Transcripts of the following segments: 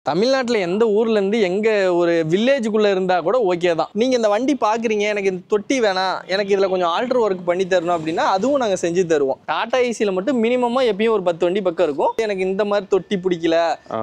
தமிழ்நாட்டில் எந்த ஊர்லேருந்து எங்கே ஒரு வில்லேஜுக்குள்ளே இருந்தால் கூட ஓகே தான். நீங்கள் இந்த வண்டி பார்க்குறீங்க, எனக்கு இந்த தொட்டி வேணாம், எனக்கு இதில் கொஞ்சம் ஆல்ட்ரு ஒர்க் பண்ணி தரணும் அப்படின்னா அதுவும் நாங்கள் செஞ்சு தருவோம். டாடா ஏசியில் மட்டும் மினிமமாக எப்பயும் ஒரு 10 வண்டி பக்கம் இருக்கும். எனக்கு இந்த மாதிரி தொட்டி பிடிக்கல,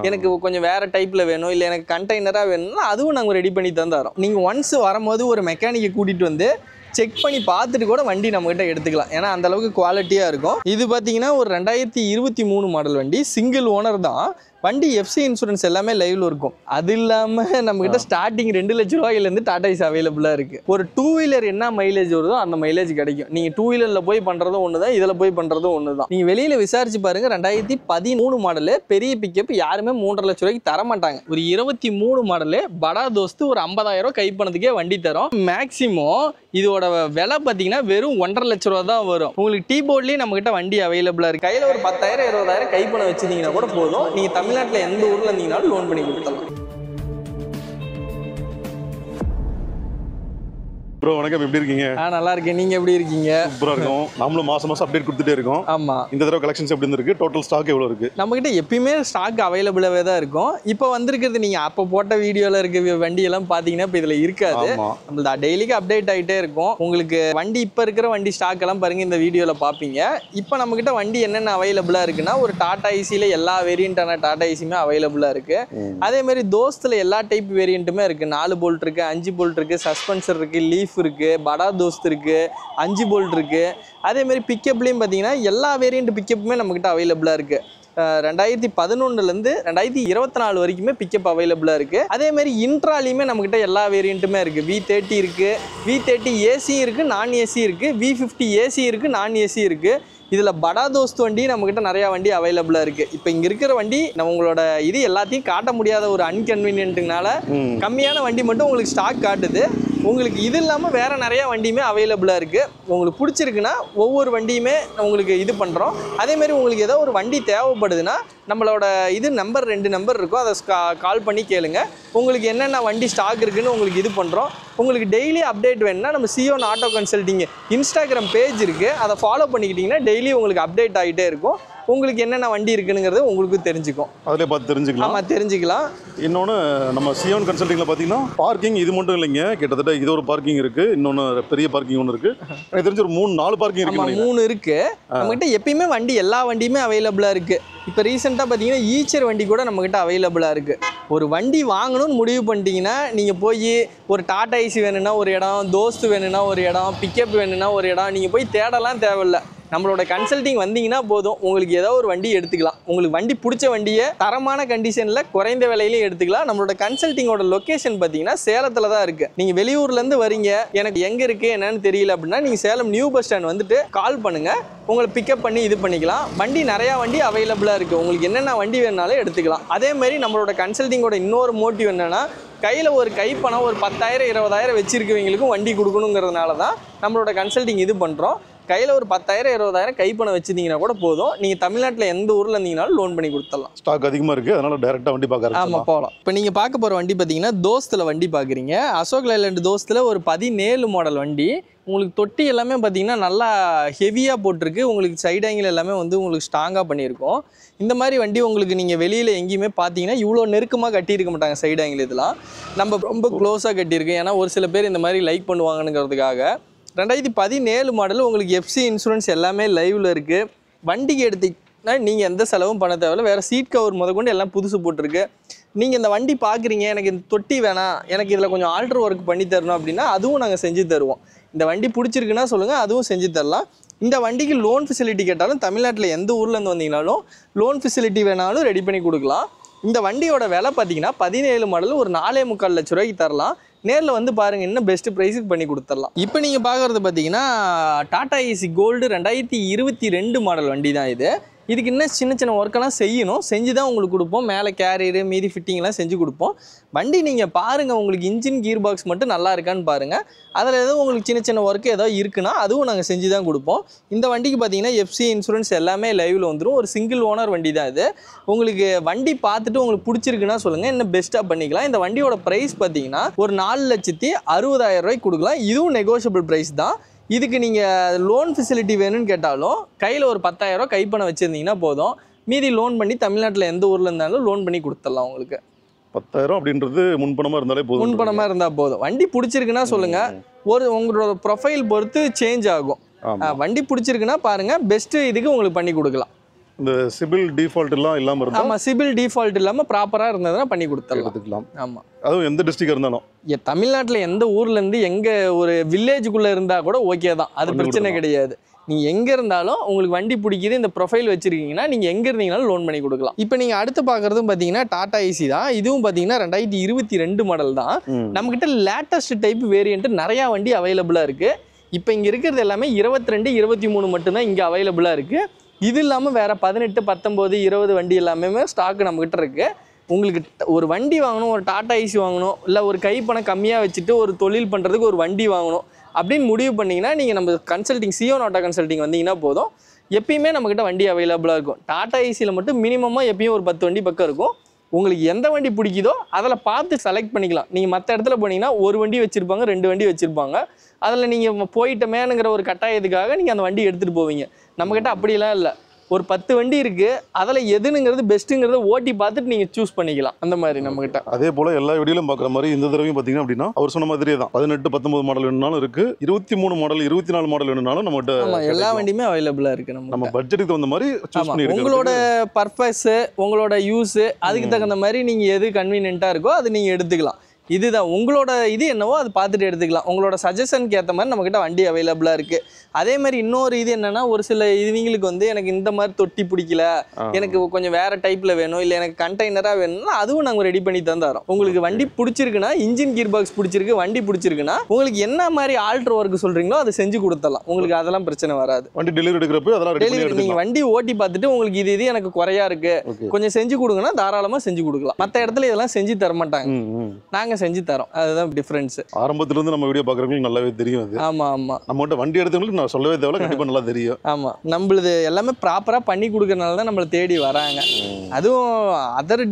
எனக்கு கொஞ்சம் வேறு டைப்பில் வேணும், இல்லை எனக்கு கண்டெய்னராக வேணும்னா அதுவும் நாங்கள் ரெடி பண்ணி தரோம். நீங்கள் ஒன்ஸ் வரும்போது ஒரு மெக்கானிக்கை கூட்டிகிட்டு வந்து செக் பண்ணி பார்த்துட்டு கூட வண்டி நம்மகிட்ட எடுத்துக்கலாம். ஏன்னா அந்த அளவுக்கு குவாலிட்டியாக இருக்கும். இது பார்த்தீங்கன்னா ஒரு 2023 மாடல் வண்டி, சிங்கிள் ஓனர் தான். வண்டி எஃப்சி இன்சூரன்ஸ் எல்லாமே லைவ்ல இருக்கும். அது இல்லாமல் நம்மகிட்ட ஸ்டார்டிங் 2 லட்ச ரூபாயிலேருந்து டாடா ஏசி அவைலபிளாக இருக்குது. ஒரு 2 வீலர் என்ன மைலேஜ் வருதோ அந்த மைலேஜ் கிடைக்கும். நீங்கள் 2 வீலரில் போய் பண்ணுறதும் ஒன்று தான், இதில் போய் பண்ணுறதும் ஒன்று தான். நீங்கள் வெளியில் விசாரிச்சு பாருங்க, 2013 மாடலு பெரிய பிக்கப் யாருமே 3.5 லட்ச ரூபாய்க்கு தர மாட்டாங்க. ஒரு 23 மாடலு படா தோஸ்து ஒரு 50,000 ரூபா கை பணத்துக்கே வண்டி தரும். மேக்ஸிமம் இதோட விலை பார்த்தீங்கன்னா வெறும் 1.5 லட்ச ரூபா தான் வரும். உங்களுக்கு டீ போர்ட்லேயே நம்மகிட்ட வண்டி அவைலபிளாக இருக்குது. கையில் ஒரு 10,000 20,000 கை பணம் வச்சுருந்தீங்கன்னா கூட போதும். நீங்கள் தமிழ்நாட்டில் எந்த ஊரில் இருந்தீங்கனாலும் லோன் பண்ணி கொடுத்துடலாம். ப்ரோ வணக்கம், எப்படி இருக்கீங்க? நல்லா இருக்கேன், நீங்க எப்படி இருக்கீங்க? சூப்பரா இருக்கும். நாமளும் மாசம் மாசம் அப்டேட் கொடுத்துட்டே இருக்கோம். ஆமா. இந்த தடவை கலெக்ஷன்ஸ் எப்படி இருக்கு? டோட்டல் ஸ்டாக் எவ்வளவு இருக்கு? நம்ம கிட்ட எப்பயுமே ஸ்டாக் அவைலபிளாவே தான் இருக்கும். இப்போ வந்திருக்கிறது நீங்க அப்ப போட்ட வீடியோல இருக்க வண்டி எல்லாம் பாத்தீங்கன்னா இப்ப இதுல இருக்காது. நம்ம டெய்லிக்கு அப்டேட் ஆகிட்டே இருக்கும். உங்களுக்கு வண்டி இப்ப இருக்கிற வண்டி ஸ்டாக் எல்லாம் பாருங்க, இந்த வீடியோல பாப்பீங்க. இப்போ நம்ம கிட்ட வண்டி என்னென்ன அவைலபிளா இருக்குன்னா, ஒரு டாடா ஏசில எல்லா வேரியண்டான டாடா ஏசியுமே அவைலபிளா இருக்கு. அதே மாதிரி தோஸ்துல எல்லா டைப் வேரியண்ட்டுமே இருக்கு. 4 போல்ட் இருக்கு, 5 போல்ட் இருக்கு, சஸ்பென்சர் இருக்கு, லீஃப் இருக்கு, படா தோஸ்த் இருக்கு, 5 போல்ட் இருக்கு. அதே மாதிரி பிக்கப்லையும் பார்த்தீங்கன்னா எல்லா வேரியண்ட் பிக்கப்புமே நம்மகிட்ட அவைலபிளாக இருக்கு. 2011லேருந்து 2024 வரைக்குமே பிக்கப் அவைலபிளாக இருக்குது. அதே மாதிரி இன்ட்ராலையுமே நம்மக்கிட்ட எல்லா வேரியண்ட்டுமே இருக்குது. V30 இருக்குது, V30 ஏசி இருக்குது, நான் ஏசி இருக்குது, V50 ஏசி இருக்குது, நான் ஏசி இருக்குது. இதில் படா தோஸ்த் வண்டி நம்மக்கிட்ட நிறையா வண்டி அவைலபிளாக இருக்குது. இப்போ இங்கே இருக்கிற வண்டி நம்ம உங்களோட இது எல்லாத்தையும் காட்ட முடியாத ஒரு அன்கன்வீனியன்ட்டுனால கம்மியான வண்டி மட்டும் உங்களுக்கு ஸ்டாக் காட்டுது. உங்களுக்கு இது இல்லாமல் வேறு நிறையா வண்டியுமே அவைலபிளாக இருக்குது. உங்களுக்கு பிடிச்சிருக்குன்னா ஒவ்வொரு வண்டியுமே உங்களுக்கு இது பண்ணுறோம். அதேமாதிரி உங்களுக்கு ஏதோ ஒரு வண்டி தேவைப்படுதுன்னா நம்மளோட இது நம்பர் 2 நம்பர் இருக்கும், அதை கால் பண்ணி கேளுங்க. உங்களுக்கு என்னென்ன வண்டி ஸ்டாக் இருக்குதுன்னு உங்களுக்கு இது பண்ணுறோம். உங்களுக்கு டெய்லி அப்டேட் வேணும்னா நம்ம Zion auto consulting Instagram page இருக்குது, அதை ஃபாலோ பண்ணிக்கிட்டிங்கன்னா டெய்லி உங்களுக்கு அப்டேட் ஆகிட்டே இருக்கும். உங்களுக்கு என்னென்ன வண்டி இருக்குங்கிறது உங்களுக்கு தெரிஞ்சுக்கும். அதிலே பார்த்து தெரிஞ்சுக்கலாம். ஆமாம், தெரிஞ்சுக்கலாம். இன்னொன்று நம்ம சியோன் கன்சல்டிங்கில் பார்த்தீங்கன்னா பார்க்கிங் இது மட்டும் இல்லைங்க, கிட்டத்தட்ட இது ஒரு பார்க்கிங் இருக்குது, இன்னொன்று பெரிய பார்க்கிங் ஒன்று இருக்குது. எனக்கு தெரிஞ்ச ஒரு 3-4 பார்க்கிங் இருக்குது. 3 இருக்குது நம்மகிட்ட. எப்பயுமே வண்டி எல்லா வண்டியுமே அவைலபிளாக இருக்குது. இப்போ ரீசெண்டாக பார்த்தீங்கன்னா ஈச்சர் வண்டி கூட நம்மகிட்ட அவைலபிளாக இருக்குது. ஒரு வண்டி வாங்கணும்னு முடிவு பண்ணிட்டீங்கன்னா நீங்கள் போய் ஒரு டாடா ஏசி வேணும்னா ஒரு இடம், தோஸ்து வேணும்னா ஒரு இடம், பிக்கப் வேணும்னா ஒரு இடம், நீங்கள் போய் தேடலாம் தேவையில்லை. நம்மளோட கன்சல்டிங் வந்தீங்கன்னா போதும், உங்களுக்கு ஏதோ ஒரு வண்டி எடுத்துக்கலாம். உங்களுக்கு வண்டி பிடிச்ச வண்டியை தரமான கண்டிஷனில் குறைந்த விலையிலையும் எடுத்துக்கலாம். நம்மளோட கன்சல்டிங்கோட லொக்கேஷன் பார்த்தீங்கன்னா சேலத்தில் தான் இருக்குது. நீங்கள் வெளியூர்லேருந்து வரீங்க, எனக்கு எங்கே இருக்குது என்னன்னு தெரியல அப்படின்னா நீங்கள் சேலம் நியூ பஸ் ஸ்டாண்ட் வந்துட்டு கால் பண்ணுங்கள், உங்களை பிக்கப் பண்ணி இது பண்ணிக்கலாம். வண்டி நிறையா வண்டி அவைலபிளாக இருக்குது. உங்களுக்கு என்னென்ன வண்டி வேணுனாலும் எடுத்துக்கலாம். அதேமாதிரி நம்மளோட கன்சல்டிங்கோட இன்னொரு மோட்டிவ் என்னென்னா, கையில் ஒரு கைப்பணம் ஒரு 10,000 20,000 வச்சுருக்கவங்களுக்கும் வண்டி கொடுக்கணுங்கிறதுனால தான் நம்மளோட கன்சல்டிங் இது பண்ணுறோம். கையில் ஒரு 10,000 20,000 கைப்பணம் வச்சுருந்தீங்கன்னா கூட போதும். நீங்கள் தமிழ்நாட்டில் எந்த ஊரில் இருந்தீங்கனாலும் லோன் பண்ணி கொடுத்துடலாம். ஸ்டாக் அதிகமாக இருக்குது, அதனால் டேரெக்டாக வண்டி பார்க்க. ஆமாம், போகலாம். இப்போ நீங்கள் பார்க்க போகிற வண்டி பார்த்தீங்கன்னா தோஸ்தில் வண்டி பார்க்குறீங்க. அசோக் லைலண்ட் தோஸ்தில் ஒரு 17 மாடல் வண்டி. உங்களுக்கு தொட்டி எல்லாமே பார்த்தீங்கன்னா நல்லா ஹெவியாக போட்டிருக்கு. உங்களுக்கு சைடு ஆங்கிள் எல்லாமே வந்து உங்களுக்கு ஸ்ட்ராங்காக பண்ணியிருக்கோம். இந்த மாதிரி வண்டி உங்களுக்கு நீங்கள் வெளியில் எங்கேயுமே பார்த்தீங்கன்னா இவ்வளோ நெருக்கமாக கட்டியிருக்க மாட்டாங்க. சைடு ஆங்கிள் இதெல்லாம் நம்ம ரொம்ப க்ளோஸாக கட்டியிருக்கு. ஏன்னா ஒரு சில பேர் இந்த மாதிரி லைக் பண்ணுவாங்கங்கிறதுக்காக. 2017 மாடல் உங்களுக்கு எஃப்சி இன்சூரன்ஸ் எல்லாமே லைவில் இருக்குது. வண்டிக்கு எடுத்திங்கன்னா நீங்கள் எந்த செலவும் பண்ண தேவையில்லை. வேறு சீட் கவர் முதற்கொண்டு எல்லாம் புதுசு போட்டிருக்கு. நீங்கள் இந்த வண்டி பார்க்குறீங்க, எனக்கு இந்த தொட்டி வேணாம், எனக்கு இதில் கொஞ்சம் ஆல்ட்ரு ஒர்க் பண்ணி தரணும் அப்படின்னா அதுவும் நாங்கள் செஞ்சு தருவோம். இந்த வண்டி பிடிச்சிருக்குன்னா சொல்லுங்கள், அதுவும் செஞ்சு தரலாம். இந்த வண்டிக்கு லோன் ஃபெசிலிட்டி கேட்டாலும் தமிழ்நாட்டில் எந்த ஊர்லேருந்து வந்தீங்கனாலும் லோன் ஃபெசிலிட்டி வேணாலும் ரெடி பண்ணி கொடுக்கலாம். இந்த வண்டியோட விலை பார்த்தீங்கன்னா 17 மாடல் ஒரு 4.25 லட்ச ரூபாய்க்கு தரலாம். நேரில் வந்து பாருங்கள், இன்னும் பெஸ்ட்டு ப்ரைஸுக்கு பண்ணி கொடுத்துடலாம். இப்போ நீங்கள் பார்க்குறது பார்த்தீங்கன்னா டாடா ஏசி கோல்டு 2022 மாடல் வண்டி தான் இது. இதுக்கு இன்னும் சின்ன சின்ன ஒர்க்கெல்லாம் செய்யணும், செஞ்சு தான் உங்களுக்கு கொடுப்போம். மேலே கேரியரு மீதி ஃபிட்டிங்லாம் செஞ்சு கொடுப்போம். வண்டி நீங்கள் பாருங்கள், உங்களுக்கு இன்ஜின் கீர் பாக்ஸ் மட்டும் நல்லா இருக்கான்னு பாருங்கள். அதில் எதுவும் உங்களுக்கு சின்ன சின்ன ஒர்க்கு ஏதோ இருக்குன்னா அதுவும் நாங்கள் செஞ்சு தான் கொடுப்போம். இந்த வண்டிக்கு பார்த்தீங்கன்னா எஃப்சி இன்சூரன்ஸ் எல்லாமே லைவில் வந்துடும். ஒரு சிங்கிள் ஓனர் வண்டி தான் இது. உங்களுக்கு வண்டி பார்த்துட்டு உங்களுக்கு பிடிச்சிருக்குன்னா சொல்லுங்கள், இன்னும் பெஸ்ட்டாக பண்ணிக்கலாம். இந்த வண்டியோட ப்ரைஸ் பார்த்தீங்கன்னா ஒரு 4,60,000 ரூபாய்க்கு கொடுக்கலாம். இதுவும் நெகோஷியபிள் ப்ரைஸ் தான். இதுக்கு நீங்கள் லோன் ஃபெசிலிட்டி வேணும்னு கேட்டாலும் கையில் ஒரு 10,000 ரூபா கைப்பணம் வச்சுருந்தீங்கன்னா போதும். மீதி லோன் பண்ணி தமிழ்நாட்டில் எந்த ஊரில் இருந்தாலும் லோன் பண்ணி கொடுத்துடலாம் உங்களுக்கு. 10,000 அப்படின்றது முன்பணமாக இருந்தாலே போதும். முன்பணமாக இருந்தால் போதும். வண்டி பிடிச்சிருக்குன்னா சொல்லுங்கள். உங்களோட ப்ரொஃபைல் பொறுத்து சேஞ்ச் ஆகும். வண்டி பிடிச்சிருக்குன்னா பாருங்கள், பெஸ்ட்டு இதுக்கு உங்களுக்கு பண்ணி கொடுக்கலாம். இந்த சிபில் டிஃபால்ட் எல்லாம் இல்லாமல் இருந்தால், ஆமாம், சிபில் டிஃபால்ட் இல்லாமல் ப்ராப்பராக இருந்ததுன்னா பண்ணி கொடுத்துக்கலாம். ஆமாம், அதுவும் எந்த டிஸ்ட்ரிக்ட் இருந்தாலும். தமிழ்நாட்டில் எந்த ஊர்லேருந்து எங்கே ஒரு வில்லேஜுக்குள்ளே இருந்தால் கூட ஓகே தான், அது பிரச்சனை கிடையாது. நீங்கள் எங்கே இருந்தாலும் உங்களுக்கு வண்டி பிடிக்குது, இந்த ப்ரொஃபைல் வச்சுருக்கீங்கன்னா நீங்கள் எங்கே இருந்தீங்கனாலும் லோன் பண்ணி கொடுக்கலாம். இப்போ நீங்கள் அடுத்து பார்க்குறதும் பார்த்தீங்கன்னா டாடா ஏசி தான். இதுவும் பார்த்தீங்கன்னா 2022 மாடல் தான். நம்மக்கிட்ட லேட்டஸ்ட் டைப் வேரியண்ட்டு நிறையா வண்டி அவைலபிளாக இருக்குது. இப்போ இங்கே இருக்கிறது எல்லாமே 22, 23 மட்டும்தான் இங்கே அவைலபிளாக இருக்குது. இது இல்லாமல் வேறு 18, 19, 20 வண்டி எல்லாமே ஸ்டாக்கு நம்மக்கிட்ட இருக்குது. உங்களுக்கு ஒரு வண்டி வாங்கணும், ஒரு டாடா ஏசி வாங்கணும், இல்லை ஒரு கைப்பணம் கம்மியாக வச்சுட்டு ஒரு தொழில் பண்ணுறதுக்கு ஒரு வண்டி வாங்கணும் அப்படின்னு முடிவு பண்ணிங்கன்னா நீங்கள் நம்ம கன்சல்டிங் சியோன் ஆட்டோ கன்சல்டிங் வந்தீங்கன்னா போதும். எப்பயுமே நம்மக்கிட்ட வண்டி அவைலபிளாக இருக்கும். டாடா ஏசியில் மட்டும் மினிமமாக எப்பயும் ஒரு 10 வண்டி பக்கம் இருக்கும். உங்களுக்கு எந்த வண்டி பிடிக்குதோ அதில் பார்த்து செலக்ட் பண்ணிக்கலாம். நீங்கள் மற்ற இடத்துல போனீங்கன்னா ஒரு வண்டி வச்சுருப்பாங்க, 2 வண்டி வச்சுருப்பாங்க. அதில் நீங்கள் போயிட்டமேனுங்கிற ஒரு கட்டாயத்துக்காக நீங்கள் அந்த வண்டி எடுத்துகிட்டு போவீங்க. நம்மக்கிட்ட அப்படிலாம் இல்லை. ஒரு 10 வண்டி இருக்குது, அதில் எதுனுங்கிறது பெஸ்ட்டுங்கிறத ஓட்டி பார்த்துட்டு நீங்கள் சூஸ் பண்ணிக்கலாம். அந்த மாதிரி நம்மக்கிட்ட. அதே போல் எல்லா வீடியோலையும் பார்க்குற மாதிரி இந்த தடவையும் பார்த்தீங்கன்னா அப்படின்னா அவர் சொன்ன மாதிரியே தான் 18, 19 மாடல் வேணும்னாலும் இருக்குது, 23 மாடல், 24 மாடல் வேணும்னாலும் நம்மகிட்ட எல்லா வண்டியுமே அவைலபிளாக இருக்குது. நம்ம பட்ஜெட்டுக்கு தகுந்த மாதிரி சூஸ் பண்ணி உங்களோட பர்பஸு, உங்களோட யூஸு, அதுக்கு தகுந்த மாதிரி நீங்கள் எது கன்வீனியண்ட்டாக இருக்கோ அது நீங்கள் எடுத்துக்கலாம். இதுதான் உங்களோட இது என்னவோ அது பார்த்துட்டு எடுத்துக்கலாம். உங்களோட சஜஷனுக்கு ஏற்ற மாதிரி நம்மக்கிட்ட வண்டி அவைலபிளாக இருக்குது. அதே மாதிரி இன்னொரு இது என்னென்னா, ஒரு சில இதுவங்களுக்கு வந்து எனக்கு இந்த மாதிரி தொட்டி பிடிக்கல, எனக்கு கொஞ்சம் வேறு டைப்பில் வேணும், இல்லை எனக்கு கண்டெய்னராக வேணும்னா அதுவும் நாங்கள் ரெடி பண்ணி தரோம். உங்களுக்கு வண்டி பிடிச்சிருக்குன்னா, இன்ஜின் கியர் பாக்ஸ் பிடிச்சிருக்கு, வண்டி பிடிச்சிருக்குன்னா உங்களுக்கு என்ன மாதிரி ஆல்ட்ரு ஒர்க் சொல்கிறீங்களோ அதை செஞ்சு கொடுத்துடலாம். உங்களுக்கு அதெல்லாம் பிரச்சனை வராது. வண்டி டெலிவரி எடுக்கிறப்ப அதெல்லாம் டெலிவரி நீங்கள் வண்டி ஓட்டி பார்த்துட்டு உங்களுக்கு இது எனக்கு குறையா இருக்குது, கொஞ்சம் செஞ்சு கொடுங்கன்னா தாராளமாக செஞ்சு கொடுக்கலாம். மற்ற இடத்துல இதெல்லாம் செஞ்சு தர மாட்டாங்க, நாங்கள் செஞ்சு தரோம். அதுதான் டிஃபரன்ஸ். ஆரம்பத்துல இருந்து நம்ம வீடியோ பார்க்குறவங்களுக்கு நல்லாவே தெரியும் அது. ஆமா ஆமா, நம்மகிட்ட வண்டி எடுத்தவங்களுக்கு நான் சொல்லவே தேவையில்ல, கண்டிப்பா நல்லா தெரியும். ஆமா, நம்மளுது எல்லாமே ப்ராப்பரா பண்ணி கொடுக்கறனால தான் நம்மளை தேடி வராங்க. அதுவும் அதர்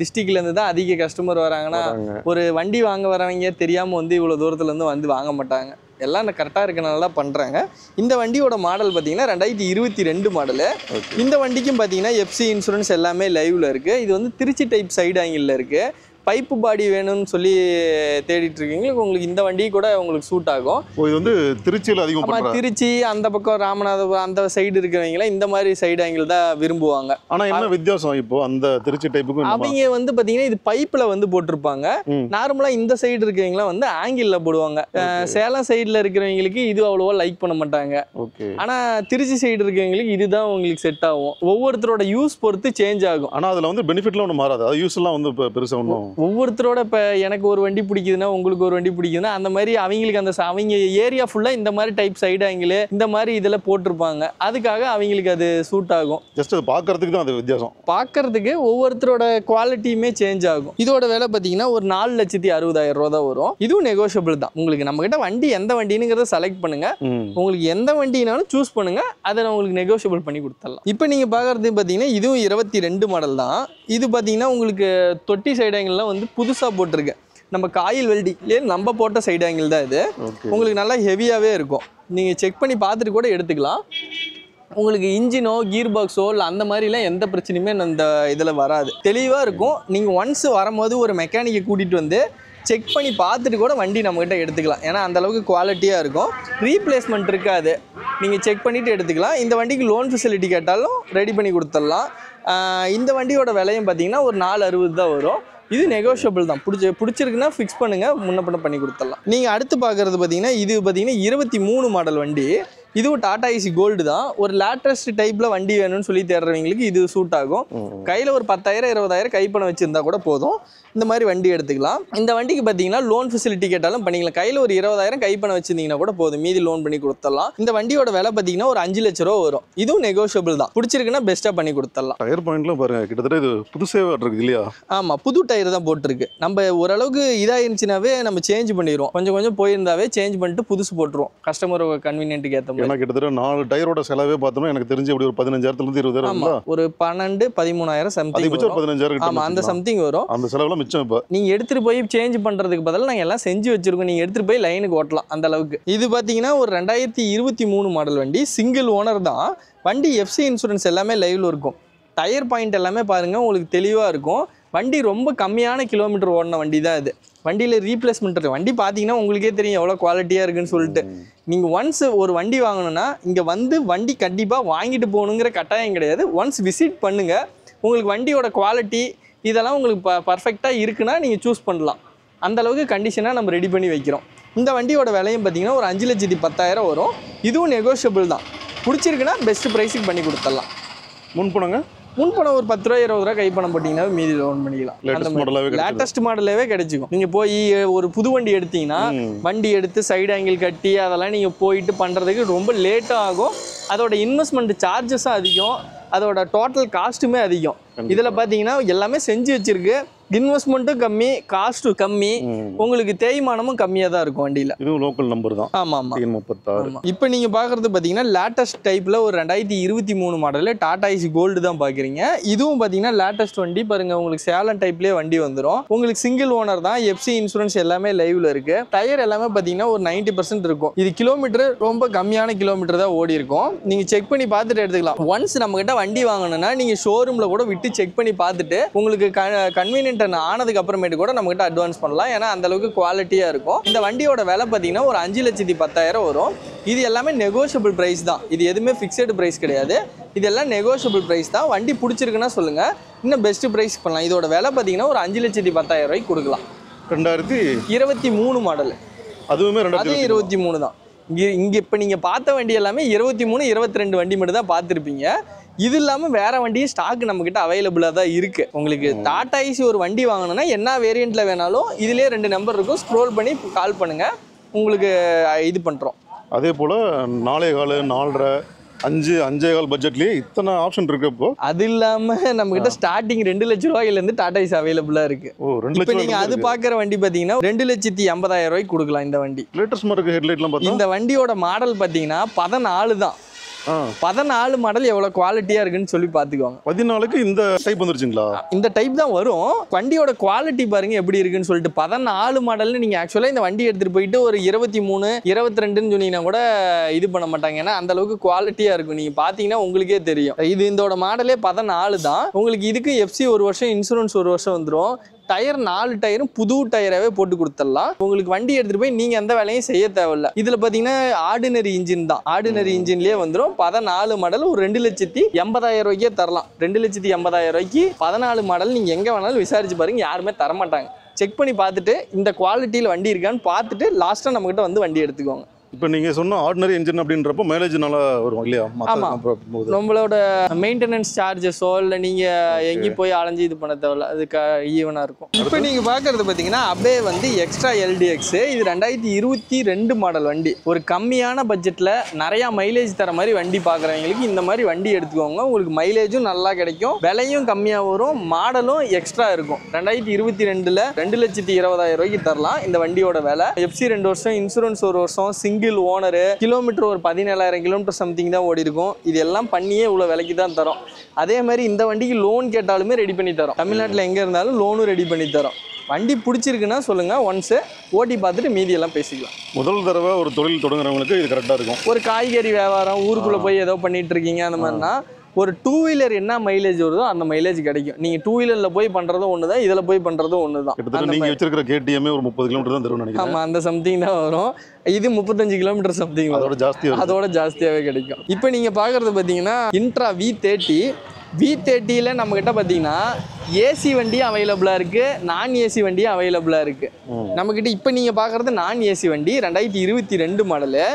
டிஸ்ட்ரிக்ட்ல இருந்து தான் அதிக கஸ்டமர் வராங்கன்னா, ஒரு வண்டி வாங்க வரவங்க தெரியாம வந்து இவ்வளவு தூரத்துல இருந்து வந்து வாங்க மாட்டாங்க. எல்லாம் கரெக்டாக இருக்கனால தான் பண்ணுறாங்க. இந்த வண்டியோட மாடல் பார்த்தீங்கன்னா 2022 மாடலு. இந்த வண்டிக்கும் பார்த்தீங்கன்னா எஃப்சி இன்சூரன்ஸ் எல்லாமே லைவ்ல இருக்குது. இது வந்து திருச்சி டைப் சைடு ஆங்கிளில் இருக்குது. பைப்பு பாடி வேணும்னு சொல்லி தேடிட்டு இருக்கீங்க, உங்களுக்கு இந்த வண்டி கூட உங்களுக்கு சூட் ஆகும். இது வந்து திருச்சியில் அதிகமாக, திருச்சி அந்த பக்கம் ராமநாதபுரம் அந்த சைடு இருக்கிறவங்கள இந்த மாதிரி சைடு ஆங்கிள் தான் விரும்புவாங்க. ஆனால் என்ன வித்தியாசம் இப்போ அந்த திருச்சி டைப்புக்கும்? அவங்க வந்து பார்த்தீங்கன்னா இது பைப்பில் வந்து போட்டிருப்பாங்க. நார்மலாக இந்த சைடு இருக்கிறவங்களாம் வந்து ஆங்கிளில் போடுவாங்க. சேலம் சைடில் இருக்கிறவங்களுக்கு இது அவ்வளோவா லைக் பண்ண மாட்டாங்க. ஆனால் திருச்சி சைடு இருக்கிறவங்களுக்கு இதுதான் உங்களுக்கு செட் ஆகும். ஒவ்வொருத்தரோட யூஸ் பொறுத்து சேஞ்ச் ஆகும். ஆனால் அதில் வந்து பெனிஃபிட்லாம் ஒன்றும் மாறாது, அது யூஸ்லாம் வந்து இப்போ பெருசாக ஒன்றும். ஒவ்வொருத்தரோட இப்போ எனக்கு ஒரு வண்டி பிடிக்குதுன்னா உங்களுக்கு ஒரு வண்டி பிடிக்குதுன்னா அந்த மாதிரி அவங்களுக்கு அந்த அவங்க ஏரியா ஃபுல்லாக இந்த மாதிரி டைப் சைடு ஆங்கிள் இந்த மாதிரி இதில் போட்டிருப்பாங்க. அதுக்காக அவங்களுக்கு அது சூட் ஆகும். ஜஸ்ட் அது பார்க்கறதுக்கு தான் அது வித்தியாசம். பார்க்கறதுக்கு ஒவ்வொருத்தரோட குவாலிட்டியுமே சேஞ்ச் ஆகும். இதோட விலை பார்த்தீங்கன்னா ஒரு 4,60,000 ரூபா தான் வரும். இதுவும் நெகோஷியபிள் தான். உங்களுக்கு நம்மகிட்ட வண்டி எந்த வண்டிங்கிறத செலக்ட் பண்ணுங்க, உங்களுக்கு எந்த வண்டினாலும் சூஸ் பண்ணுங்க, அதை நான் உங்களுக்கு நெகோஷியபிள் பண்ணி கொடுத்துடலாம். இப்போ நீங்கள் பார்க்கறது பார்த்தீங்கன்னா இதுவும் 22 மாடல் தான். இது பார்த்தீங்கன்னா உங்களுக்கு தொட்டி சைடு ஆங்கிள்லாம் வந்து புதுசாக போட்டிருக்கேன். நம்ம காயில் வெல்டிங்லேயே நம்ம போட்ட சைடு ஆங்கிள் தான் இது. உங்களுக்கு நல்லா ஹெவியாகவே இருக்கும். நீங்கள் செக் பண்ணி பார்த்துட்டு கூட எடுத்துக்கலாம். உங்களுக்கு இன்ஜினோ கியர் பாக்ஸோ இல்லை அந்த மாதிரிலாம் எந்த பிரச்சனையுமே இந்த இதில் வராது, தெளிவாக இருக்கும். நீங்கள் ஒன்ஸ் வரும்போது ஒரு மெக்கானிக்கை கூட்டிகிட்டு வந்து செக் பண்ணி பார்த்துட்டு கூட வண்டி நம்மகிட்ட எடுத்துக்கலாம். ஏன்னா அந்தளவுக்கு குவாலிட்டியாக இருக்கும். ரீப்ளேஸ்மெண்ட் இருக்காது, நீங்கள் செக் பண்ணிவிட்டு எடுத்துக்கலாம். இந்த வண்டிக்கு லோன் ஃபெசிலிட்டி கேட்டாலும் ரெடி பண்ணி கொடுத்துடலாம். இந்த வண்டியோட விலையும் பார்த்தீங்கன்னா ஒரு 460 தான் வரும். இது நெகோஷியபிள் தான். பிடிச்சிருக்குன்னா ஃபிக்ஸ் பண்ணுங்கள், முன்ன பண்ணி கொடுத்துடலாம். நீங்கள் அடுத்து பார்க்குறது பார்த்தீங்கன்னா இது பார்த்தீங்கன்னா 23 மாடல் வண்டி. இதுவும் டாடா ஏசி கோல்டு தான். ஒரு லேட்டஸ்ட் டைப்பில் வண்டி வேணும்னு சொல்லி தேடுறவங்களுக்கு இது சூட் ஆகும். கையில் ஒரு 10,000 20,000 கைப்பணம் வச்சுருந்தா கூட போதும், இந்த மாதிரி வண்டி எடுத்துக்கலாம். இந்த வண்டிக்கு பார்த்தீங்கன்னா லோன் ஃபெசிலிட்டி கேட்டாலும் பண்ணிக்கலாம். கையில் ஒரு 20,000 கைப்பணம் வச்சுருந்தீங்கன்னா கூட போதும், மீதி லோன் பண்ணி கொடுத்துடலாம். இந்த வண்டியோட விலை பார்த்தீங்கன்னா ஒரு 5 லட்ச ரூபா வரும். இதுவும் நெகோஷியபிள் தான். பிடிச்சிருக்குன்னா பெஸ்ட்டாக பண்ணி கொடுத்துடலாம். டயர் பாயிண்ட்லாம் பாருங்க, கிட்டத்தட்ட இது புதுசாக இருக்கு இல்லையா? ஆமாம், புது டயர் தான் போட்டிருக்கு. நம்ம ஓரளவுக்கு இதாகிருந்துச்சுனாவே நம்ம சேஞ்ச் பண்ணிடுவோம். கொஞ்சம் போயிருந்தாவே சேஞ்ச் பண்ணிட்டு புதுசு போட்டுருவோம், கஸ்டமர் கன்வீனியன்ட்டுக்கு ஏற்ற மாதிரி. ஏன்னா கிட்டத்தட்ட 4 டயரோட செலவே பார்த்தோம்னா எனக்கு தெரிஞ்சு அப்படி ஒரு 15,000 20,000 ஒரு 12-13,000 சம்திங். 15,000. ஆமாம், அந்த சம்திங் வரும். அந்த செலவுலாம் மிச்சம். இப்போ நீங்கள் எடுத்துகிட்டு போய் சேஞ்ச் பண்ணுறதுக்கு பதிலாக நாங்கள் எல்லாம் செஞ்சு வச்சுருக்கோம். நீங்கள் எடுத்துகிட்டு போய் லைனுக்கு ஓட்டலாம் அந்த அளவுக்கு. இது பார்த்தீங்கன்னா ஒரு 2023 மாடல் வண்டி. சிங்கிள் ஓனர் தான் வண்டி. எஃப்சி இன்சூரன்ஸ் எல்லாமே லைவில் இருக்கும். டயர் பாயிண்ட் எல்லாமே பாருங்கள் உங்களுக்கு தெளிவாக இருக்கும். வண்டி ரொம்ப கம்மியான கிலோமீட்டர் ஓடின வண்டி தான் இது. வண்டியில் ரீப்ளேஸ்மெண்ட் இருக்குது. வண்டி பார்த்தீங்கன்னா உங்களுக்கே தெரியும் எவ்வளோ குவாலிட்டியாக இருக்குன்னு சொல்லிட்டு. நீங்கள் ஒன்ஸ் ஒரு வண்டி வாங்கணுன்னா இங்கே வந்து வண்டி கண்டிப்பாக வாங்கிட்டு போகணுங்கிற கட்டாயம் கிடையாது. ஒன்ஸ் விசிட் பண்ணுங்கள், உங்களுக்கு வண்டியோட குவாலிட்டி இதெல்லாம் உங்களுக்கு பர்ஃபெக்டாக இருக்குன்னா நீங்கள் சூஸ் பண்ணலாம். அந்தளவுக்கு கண்டிஷனாக நம்ம ரெடி பண்ணி வைக்கிறோம். இந்த வண்டியோட விலையும் பார்த்தீங்கன்னா ஒரு 5,10,000 வரும். இதுவும் நெகோஷியபிள் தான். பிடிச்சிருக்குன்னா பெஸ்ட் ப்ரைஸுக்கு பண்ணி கொடுத்துடலாம். முன்பணம் ஒரு 10 ரூபா 20 ரூபா கை பணம் போட்டிங்கன்னா மீதி லோன் பண்ணிக்கலாம். லேட்டஸ்ட் மாடலாகவே கிடைச்சிக்கும். நீங்கள் போய் ஒரு புது வண்டி எடுத்தீங்கன்னா வண்டி எடுத்து சைடு ஆங்கிள் கட்டி அதெல்லாம் நீங்கள் போயிட்டு பண்ணுறதுக்கு ரொம்ப லேட்டாக ஆகும். அதோட இன்வெஸ்ட்மெண்ட் சார்ஜஸும் அதிகம், அதோட டோட்டல் காஸ்ட்டுமே அதிகம். இதில் பார்த்தீங்கன்னா எல்லாமே செஞ்சு வச்சிருக்கு. இன்வெஸ்ட்மெண்ட்டும் கம்மி, காஸ்ட்டும் கம்மி, உங்களுக்கு தேய்மானமும் கம்மியாக தான் இருக்கும் வண்டியில். இதுவும் லோக்கல் நம்பர் தான். ஆமாம். இப்போ நீங்கள் பார்க்குறது பார்த்தீங்கன்னா லேட்டஸ்ட் டைப்பில் ஒரு 2023 மாடலில் டாடா ஏசி கோல்டு தான் பார்க்குறீங்க. இதுவும் பார்த்தீங்கன்னா லேட்டஸ்ட் வண்டி பாருங்கள். உங்களுக்கு சேலம் டைப்லேயே வண்டி வந்துடும். உங்களுக்கு சிங்கிள் ஓனர் தான். எஃப்சி இன்சூரன்ஸ் எல்லாமே லைவில் இருக்குது. டயர் எல்லாமே பார்த்தீங்கன்னா ஒரு 90% இருக்கும். இது கிலோமீட்டர் ரொம்ப கம்மியான கிலோமீட்டர் தான் ஓடி இருக்கும். நீங்கள் செக் பண்ணி பார்த்துட்டு எடுத்துக்கலாம். ஒன்ஸ் நம்மகிட்ட வண்டி வாங்கணும்னா நீங்கள் ஷோரூமில் கூட விட்டு செக் பண்ணி பார்த்துட்டு உங்களுக்கு கன்வீனியன்ட் ஆனதுக்கு அப்புறமேட்டு கூட நம்மகிட்ட அட்வான்ஸ் பண்ணலாம். ஏன்னா அந்த அளவுக்கு குவாலிட்டியாக இருக்கும். இந்த வண்டியோட விலை பார்த்தீங்கன்னா ஒரு 5,10,000 வரும். இது எல்லாமே நெகோஷியபிள் ப்ரைஸ் தான். இது எதுவுமே ஃபிக்ஸட் ப்ரைஸ் கிடையாது. இதெல்லாம் நெகோஷியபிள் ப்ரைஸ் தான். வண்டி பிடிச்சிருக்குன்னா சொல்லுங்கள், இன்னும் பெஸ்ட் ப்ரைஸ் பண்ணலாம். இதோட விலை பார்த்தீங்கன்னா ஒரு 5,10,000 கொடுக்கலாம். 2023 மாடல். அதுவும் 23 தான். இங்கே இப்போ நீங்கள் பார்த்த வண்டி எல்லாமே 23, 22 வண்டி மட்டும் தான் பார்த்துருப்பீங்க. இது இல்லாமல் வேறு வண்டியும் ஸ்டாக் நம்மக்கிட்ட அவைலபிளாக தான் இருக்குது. உங்களுக்கு டாடா ஏசி ஒரு வண்டி வாங்கணுன்னா என்ன வேரியண்ட்டில் வேணாலும் இதிலே 2 நம்பர் இருக்கும். ஸ்க்ரோல் பண்ணி கால் பண்ணுங்கள், உங்களுக்கு இது பண்ணுறோம். அதே போல் 4.25, 4.5, 5.15 பட்ஜெட்லேயே இத்தனை ஆப்ஷன் இருக்கப்போ அது இல்லாமல் நம்மக்கிட்ட ஸ்டார்டிங் 2 லட்ச ரூபாயிலேருந்து டாடா ஏசி அவைலபிளாக இருக்குது. இப்போ நீங்கள் அது பார்க்குற வண்டி பார்த்தீங்கன்னா 2,80,000 கொடுக்கலாம். இந்த வண்டி லேட்டஸ்ட் மாடல் ஹெட்லைட்லாம் பார்த்தா இந்த வண்டியோட மாடல் பார்த்தீங்கன்னா 14 தான். 14 மாடல் எவ்வளோ குவாலிட்டியாக இருக்குன்னு சொல்லி பார்த்துக்கோங்க. 14க்கு இந்த டைப் வந்துருச்சுங்களா? இந்த டைப் தான் வரும். வண்டியோட குவாலிட்டி பாருங்க எப்படி இருக்குன்னு சொல்லிட்டு. 14 மாடல்னு நீங்கள் ஆக்சுவலாக இந்த வண்டி எடுத்துகிட்டு போயிட்டு ஒரு 23, 22ன்னு சொன்னீங்கன்னா கூட இது பண்ண மாட்டாங்க. ஏன்னா அந்த அளவுக்கு குவாலிட்டியாக இருக்கும். நீங்கள் பார்த்தீங்கன்னா உங்களுக்கே தெரியும். இதோட மாடலே 14 தான். உங்களுக்கு இதுக்கு எஃப்சி 1 வருஷம், இன்சூரன்ஸ் 1 வருஷம் வந்துடும். டயர் 4 டயரும் புது டயராகவே போட்டு கொடுத்துடலாம். உங்களுக்கு வண்டி எடுத்துகிட்டு போய் நீங்கள் எந்த வேலையும் செய்ய தேவையில்லை. இதில் பார்த்தீங்கன்னா ஆர்டினரி இன்ஜின் தான். ஆர்டினரி இன்ஜின்லேயே வந்துடும். 14 மாடல் ஒரு 2,80,000 தரலாம். 2,80,000 14 மாடல் நீங்கள் எங்கே வேணாலும் விசாரிச்சு பாருங்க, யாருமே தரமாட்டாங்க. செக் பண்ணி பார்த்துட்டு இந்த குவாலிட்டியில் வண்டி இருக்கான்னு பார்த்துட்டு லாஸ்ட்டாக நம்மகிட்ட வந்து வண்டி எடுத்துக்கோங்க. இப்போ நீங்கள் சொன்ன ஆர்டினரி இன்ஜின் அப்படின்றப்போ மைலேஜ் நல்லா வரும் இல்லையா? ஆமாம். நம்மளோட மெயின்டெனன்ஸ் சார்ஜஸோ இல்லை நீங்கள் எங்கேயும் போய் அலைஞ்சி இது பண்ண தேவையில்ல, அதுக்கு ஈவனாக இருக்கும். இப்போ நீங்கள் பார்க்குறது பார்த்தீங்கன்னா அப்படியே வந்து எக்ஸ்ட்ரா LDX. இது 2022 மாடல் வண்டி. ஒரு கம்மியான பட்ஜெட்டில் நிறையா மைலேஜ் தர மாதிரி வண்டி பார்க்குறவங்களுக்கு இந்த மாதிரி வண்டி எடுத்துக்கோங்க. உங்களுக்கு மைலேஜும் நல்லா கிடைக்கும், விலையும் கம்மியாக வரும், மாடலும் எக்ஸ்ட்ரா இருக்கும். 2022ல் 2,20,000 தரலாம் இந்த வண்டியோட விலை. எஃப்சி 2 வருஷம், இன்சூரன்ஸ் 1 வருஷம், சிங்கிள் ஓனரு, கிலோமீட்டர் ஒரு 17,000 கிலோமீட்டர் சம்திங் தான் ஓடி இருக்கும். இது எல்லாம் பண்ணியே இவ்வளோ விலைக்கு தான் தரோம். அதே மாதிரி இந்த வண்டிக்கு லோன் கேட்டாலுமே ரெடி பண்ணி தரோம். தமிழ்நாட்டில் எங்கே இருந்தாலும் லோனும் ரெடி பண்ணி தரோம். வண்டி பிடிச்சிருக்குன்னா சொல்லுங்கள், ஒன்ஸு ஓட்டி பார்த்துட்டு மீதியெல்லாம் பேசிக்கலாம். முதல் தடவை ஒரு தொழில் தொடங்குறவங்களுக்கு இது கரெக்டாக இருக்கும். ஒரு காய்கறி வியாபாரம், ஊருக்குள்ளே போய் ஏதோ பண்ணிட்டு இருக்கீங்க அந்த மாதிரினா ஒரு 2 வீலர் என்ன மைலேஜ் வருதோ அந்த மைலேஜ் கிடைக்கும். நீங்கள் 2 வீலரில் போய் பண்ணுறதும் ஒன்று தான், இதில் போய் பண்ணுறதும் ஒன்று தான். நீங்கள் வச்சிருக்கிற KTM ஒரு 30 கிலோமீட்டர் தான் தரும் நினைக்கிறேன். ஆமாம், அந்த சம்திங் தான் வரும். இது 35 கிலோமீட்டர் சம்திங், அதோட ஜாஸ்தியாகவே கிடைக்கும். இப்போ நீங்கள் பார்க்குறது பார்த்தீங்கன்னா இன்ட்ரா V30யில் நம்மக்கிட்ட பார்த்தீங்கன்னா ஏசி வண்டியும் அவைலபிளாக இருக்குது, நான் ஏசி வண்டியும் அவைலபிளாக இருக்குது நம்மக்கிட்ட. இப்போ நீங்கள் பார்க்குறது நான் ஏசி வண்டி 2022 மாடலு.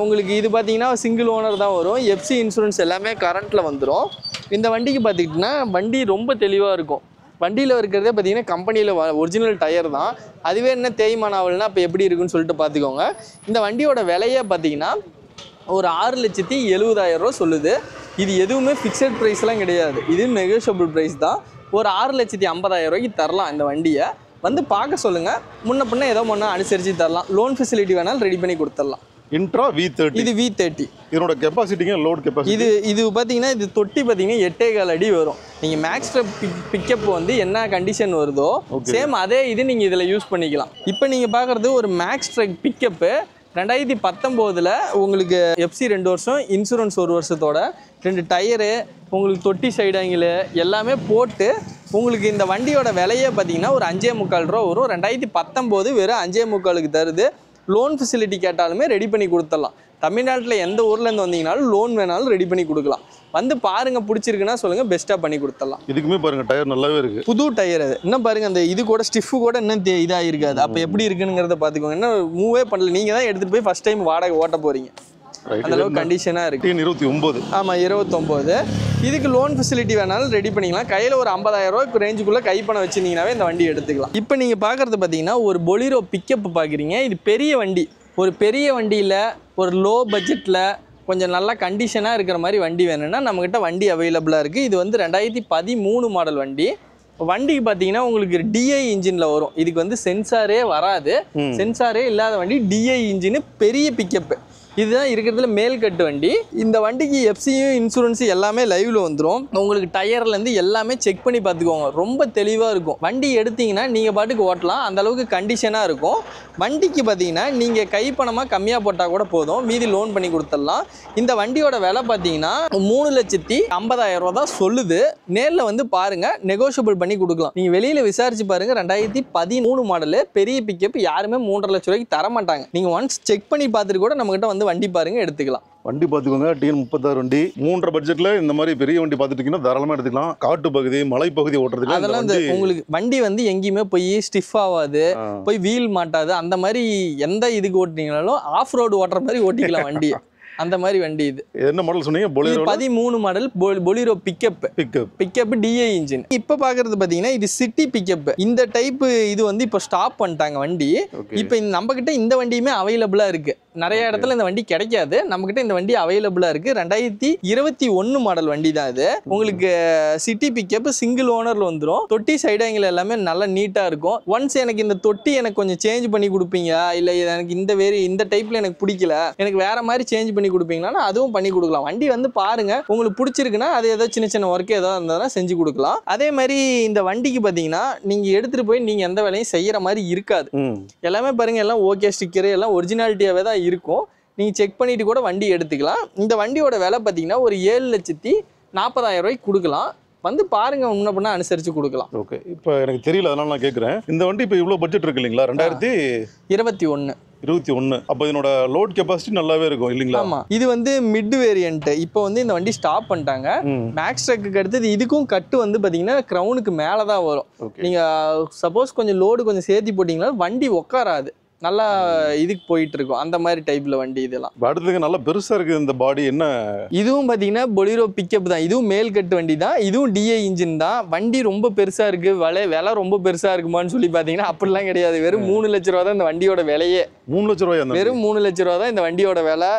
உங்களுக்கு இது பார்த்தீங்கன்னா சிங்கிள் ஓனர் தான் வரும். எஃப்சி இன்சூரன்ஸ் எல்லாமே கரண்ட்டில் வந்துடும். இந்த வண்டிக்கு பார்த்துக்கிட்டிங்கன்னா வண்டி ரொம்ப தெளிவாக இருக்கும். வண்டியில் இருக்கிறதே பார்த்தீங்கன்னா கம்பெனியில் ஒரிஜினல் டயர் தான். அதுவே என்ன தேய்மானம் ஆகலைன்னா இப்போ எப்படி இருக்குன்னு சொல்லிட்டு பார்த்துக்கோங்க. இந்த வண்டியோட விலையை பார்த்தீங்கன்னா ஒரு 6,70,000 சொல்லுது. இது எதுவுமே ஃபிக்ஸட் ப்ரைஸ்லாம் கிடையாது, இது நெகோஷியபிள் ப்ரைஸ் தான். ஒரு 6,50,000 தரலாம் இந்த வண்டியை. வந்து பார்க்க சொல்லுங்கள், முன்ன பின்ன ஏதோ ஒன்றா அனுசரித்து தரலாம். லோன் ஃபெசிலிட்டி வேணாலும் ரெடி பண்ணி கொடுத்துடலாம். Intra V30. இது V30. இதனோட கெப்பாசிட்டிங்க லோட் கெப்பாசிட்டி இது பார்த்தீங்கன்னா இது தொட்டி பார்த்தீங்கன்னா 8.25 அடி வரும். நீங்கள் மேக்ஸ் பிக்கப் வந்து என்ன கண்டிஷன் வருதோ சேம் அதே இது நீங்கள் இதில் யூஸ் பண்ணிக்கலாம். இப்போ நீங்கள் பார்க்குறது ஒரு மேக்ஸ் ட்ரக் பிக்கப்பு 2019ல் உங்களுக்கு எஃப்சி 2 வருஷம், இன்சூரன்ஸ் 1 வருஷத்தோட 2 டயரு, உங்களுக்கு தொட்டி சைடு ஆங்கிள் எல்லாமே போட்டு உங்களுக்கு இந்த வண்டியோட விலையே பார்த்தீங்கன்னா ஒரு 5.25 ரூபா வரும். 2019 வெறும் 5.25க்கு தருது. லோன் ஃபெசிலிட்டி கேட்டாலுமே ரெடி பண்ணி கொடுத்துடலாம். தமிழ்நாட்டில் எந்த ஊர்லேருந்து வந்தீங்கனாலும் லோன் வேணாலும் ரெடி பண்ணி கொடுக்கலாம். வந்து பாருங்க, பிடிச்சிருக்குன்னா சொல்லுங்க, பெஸ்ட்டாக பண்ணி கொடுத்துடலாம். இதுக்குமே பாருங்க டயர் நல்லாவே இருக்கு, புது டயர். அது இன்னும் பாருங்க, அந்த இது கூட ஸ்டிஃப் கூட இன்னும் இதாக இருக்காது. அப்போ எப்படி இருக்குங்கிறத பார்த்துக்கோங்க. இன்னும் மூவே பண்ணல, நீங்கள் தான் எடுத்துகிட்டு போய் ஃபர்ஸ்ட் டைம் வாடகை ஓட்ட போகிறீங்க. அந்த அளவுக்கு கண்டிஷனாக இருக்கு. 29. ஆமாம், 29. இதுக்கு லோன் ஃபெசிலிட்டி வேணாலும் ரெடி பண்ணிக்கலாம். கையில் ஒரு 50,000 ரூபாய்க்கு ரேஞ்சுக்குள்ளே கைப்பணம் வச்சுருந்தீங்கன்னாவே இந்த வண்டி எடுத்துக்கலாம். இப்போ நீங்கள் பார்க்குறது பார்த்தீங்கன்னா ஒரு பொலிரோ பிக்கப் பார்க்குறீங்க. இது பெரிய வண்டி. ஒரு பெரிய வண்டியில் ஒரு லோ பட்ஜெட்டில் கொஞ்சம் நல்லா கண்டிஷனாக இருக்கிற மாதிரி வண்டி வேணும்னா நம்மக்கிட்ட வண்டி அவைலபிளாக இருக்குது. இது வந்து 2013 மாடல் வண்டி. வண்டிக்கு பார்த்தீங்கன்னா உங்களுக்கு டிஐ இன்ஜினில் வரும். இதுக்கு வந்து சென்சாரே வராது. சென்சாரே இல்லாத வண்டி, டிஐ இன்ஜினு, பெரிய பிக்கப்பு. இதுதான் இருக்கிறதுல மேல்கட்டு வண்டி. இந்த வண்டிக்கு எஃப்சியும் இன்சூரன்ஸு எல்லாமே லைவ்ல வந்துடும். உங்களுக்கு டயர்லேருந்து எல்லாமே செக் பண்ணி பார்த்துக்கோங்க. ரொம்ப தெளிவாக இருக்கும். வண்டி எடுத்தீங்கன்னா நீங்கள் பாட்டுக்கு ஓட்டலாம், அந்த அளவுக்கு கண்டிஷனாக இருக்கும். வண்டிக்கு பார்த்தீங்கன்னா நீங்கள் கைப்பணமாக கம்மியாக போட்டால் கூட போதும், மீதி லோன் பண்ணி கொடுத்துடலாம். இந்த வண்டியோட விலை பார்த்தீங்கன்னா 3,50,000 ரூபா தான் சொல்லுது. நேரில் வந்து பாருங்கள், நெகோஷியபிள் பண்ணி கொடுக்கலாம். நீங்கள் வெளியில் விசாரிச்சு பாருங்கள். 2013 மாடலு பெரிய பிக்கப் யாருமே 3.5 லட்ச ரூபாய்க்கு தர மாட்டாங்க. நீங்கள் ஒன்ஸ் செக் பண்ணி பார்த்துட்டு கூட நம்மகிட்ட வந்து வண்டி பாருங்க, எடுத்துக்கலாம். வண்டி பார்த்துக்கோங்க, TN36 வண்டி. 3.5 பட்ஜெட்ல இந்த மாதிரி பெரிய வண்டி பார்த்துட்டீங்கன்னா தாராளமாக எடுத்துக்கலாம். காட்டு பகுதி, மலை பகுதி ஓட்டுறதுக்கு அதெல்லாம் உங்களுக்கு வண்டி வந்து எங்கேயுமே போய் ஸ்டிஃப் ஆகாது, போய் வீல் மாட்டாது. அந்த மாதிரி எந்த இதுக்கு ஓட்டினீங்கனாலும் ஆஃப் ரோடு ஓட்டுற மாதிரி ஓட்டிக்கலாம் வண்டியை. அந்த மாதிரி வண்டி இது. என்ன மாடல் சொன்னீங்க? Bolero 13 model Bolero pickup DI engine. இப்போ பார்க்குறது பார்த்தீங்கன்னா இது சிட்டி பிக்கப். இந்த டைப்பு இது வந்து இப்போ ஸ்டாப் பண்ணிட்டாங்க வண்டி. இப்போ நம்மக்கிட்ட இந்த வண்டியுமே அவைலபிளாக இருக்குது. நிறைய இடத்துல இந்த வண்டி கிடைக்காது, நம்மக்கிட்ட இந்த வண்டி அவைலபிளாக இருக்குது. 2021 மாடல் வண்டி தான் இது. உங்களுக்கு சிட்டி பிக்கப் சிங்கிள் ஓனரில் வந்துடும். தொட்டி சைடு ஆங்கிள் எல்லாமே நல்லா நீட்டாக இருக்கும். ஒன்ஸ் எனக்கு இந்த தொட்டி எனக்கு கொஞ்சம் சேஞ்ச் பண்ணி கொடுப்பீங்க, இல்லை எனக்கு இந்த டைப்பில் எனக்கு பிடிக்கல, எனக்கு வேற மாதிரி சேஞ்ச் பண்ணி கொடுப்பீங்கன்னா அதுவும் பண்ணி கொடுக்கலாம். வண்டி வந்து பாருங்க, உங்களுக்கு பிடிச்சிருக்குன்னா அது ஏதோ சின்ன சின்ன ஒர்க் ஏதோ இருந்தாலும் செஞ்சு கொடுக்கலாம். அதே மாதிரி இந்த வண்டிக்கு பார்த்தீங்கன்னா நீங்கள் எடுத்துகிட்டு போய் நீங்கள் எந்த வேலையும் செய்கிற மாதிரி இருக்காது. எல்லாமே பாருங்க, எல்லாம் ஓகே ஸ்டிக்கரு, எல்லாம் ஒரிஜினாலிட்டியாகவே தான் இருக்கும். நீங்கள் செக் பண்ணிட்டு கூட வண்டி எடுத்துக்கலாம். இந்த வண்டியோட விலை பார்த்தீங்கன்னா ஒரு 7,40,000 ரூபாய்க்கு கொடுக்கலாம். வந்து பாருங்க, முன்ன பண்ண அனுசரித்து கொடுக்கலாம். ஓகே, இப்போ எனக்கு தெரியல, அதனால நான் கேட்குறேன். இந்த வண்டி இப்போ இவ்வளோ பட்ஜெட் இருக்கு இல்லைங்களா? 2021. அப்போ இதனோட லோட் கெப்பாசிட்டி நல்லாவே இருக்கும் இல்லைங்களா? ஆமாம், இது வந்து மிட் வேரியன்ட். இப்போ வந்து இந்த வண்டி ஸ்டாப் பண்ணிட்டாங்க. மேக்ஸ் ட்ரக்கு அடுத்தது இதுக்கும் கட்டு வந்து பார்த்தீங்கன்னா க்ரௌனுக்கு மேலே தான் வரும். நீங்கள் சப்போஸ் கொஞ்சம் லோடு கொஞ்சம் சேர்த்தி போட்டிங்கன்னா வண்டி உட்காராது, நல்லா இதுக்கு போயிட்டு இருக்கும். அந்த மாதிரி டைப்ல வண்டி இதெல்லாம். அடுத்தது நல்லா பெருசா இருக்கு இந்த பாடி. என்ன இதுவும் பாத்தீங்கன்னா பொலிரோ பிக்கப் தான். இதுவும் மேல் கட்டு வண்டி தான். இதுவும் டிஐ இன்ஜின் தான். வண்டி ரொம்ப பெருசா இருக்கு, விலை ரொம்ப பெருசா இருக்குமான்னு சொல்லி பாத்தீங்கன்னா அப்படிலாம் கிடையாது. வெறும் 3 லட்ச ரூபா தான் இந்த வண்டியோட விலையே. 3 லட்ச ரூபாய்? வெறும் 3 லட்ச ரூபா தான் இந்த வண்டியோட விலை.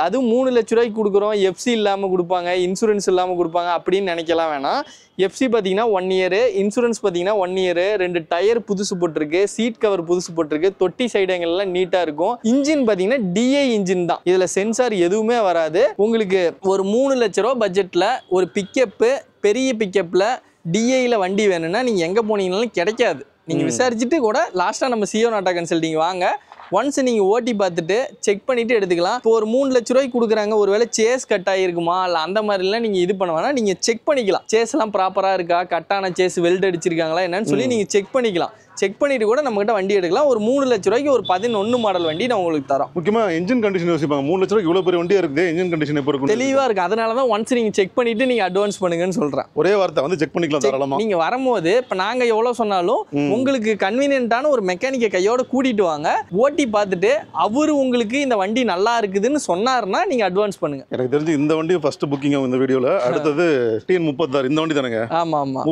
அதுவும் 3 லட்ச ரூபாய்க்கு கொடுக்குறோம், எஃப்சி இல்லாமல் கொடுப்பாங்க, இன்சூரன்ஸ் இல்லாமல் கொடுப்பாங்க அப்படின்னு நினைக்கலாம் வேணாம். எஃப்சி பார்த்தீங்கன்னா 1 இயரு, இன்சூரன்ஸ் பார்த்தீங்கன்னா 1 இயரு, 2 டயர் புதுசு போட்டிருக்கு, சீட் கவர் புதுசு போட்டிருக்கு, தொட்டி சைடுங்கள்லாம் நீட்டாக இருக்கும். இன்ஜின் பார்த்தீங்கன்னா டிஐ இன்ஜின் தான். இதில் சென்சார் எதுவுமே வராது. உங்களுக்கு ஒரு 3 லட்ச ரூபா பட்ஜெட்டில் ஒரு பிக்கப்பு, பெரிய பிக்கப்பில் டிஐயில் வண்டி வேணும்னா நீங்கள் எங்கே போனீங்கனாலும் கிடைக்காது. நீங்கள் விசாரிச்சுட்டு கூட லாஸ்ட்டாக நம்ம சியோன் ஆட்டோ கன்சல்டிங் வாங்க. ஒன்ஸ் நீங்கள் ஓட்டி பார்த்துட்டு செக் பண்ணிவிட்டு எடுத்துக்கலாம். இப்போ ஒரு 3 லட்ச ரூபாய்க்கு கொடுக்குறாங்க, ஒருவேளை சேஸ் கட் ஆகிருக்குமா இல்லை அந்த மாதிரிலாம் நீங்கள் இது பண்ண வேணாம். நீங்கள் செக் பண்ணிக்கலாம், சேஸ்லாம் ப்ராப்பராக இருக்கா, கட்டான சேஸ் வெல்ட் அடிச்சிருக்காங்களா என்னன்னு சொல்லி நீங்கள் செக் பண்ணிக்கலாம். செக் பண்ணிட்டு கூட நம்மகிட்ட வண்டி எடுக்கலாம். ஒரு 3 லட்ச ரூபாய்க்கு ஒரு 11 மாடல் வண்டி நான் உங்களுக்கு தரோம். முக்கியமாக இன்ஜின் கண்டிஷன் யோசிப்பாங்க. 3 லட்ச ரூபாய்க்கு இவ்வளோ பெரிய வண்டியாக இருக்குது, இன்ஜின் கண்டிஷன் எப்போ இருக்கும்? தெளிவாக இருக்குது. அதனால தான் ஒன்ஸ் நீங்கள் செக் பண்ணிவிட்டு நீங்கள் அட்வான்ஸ் பண்ணுங்கன்னு சொல்கிறேன். ஒரே வார்த்தை வந்து செக் பண்ணிக்கலாம் தாராளமாக. நீங்கள் வரும்போது இப்போ நாங்கள் எவ்வளோ சொன்னாலும் உங்களுக்கு கன்வீனியன்ட்டான ஒரு மெக்கானிக்கை கையோட கூட்டிகிட்டு வாங்க. ஓட்டி பார்த்துட்டு அவரு உங்களுக்கு இந்த வண்டி நல்லா இருக்குதுன்னு சொன்னார்னா நீங்கள் அட்வான்ஸ் பண்ணுங்க. எனக்கு தெரிஞ்சு இந்த வண்டி ஃபர்ஸ்ட் புக்கிங் இந்த வீடியோவில். அடுத்தது TN36 இந்த வண்டி தானேங்க? ஆமாம் ஆமாம்,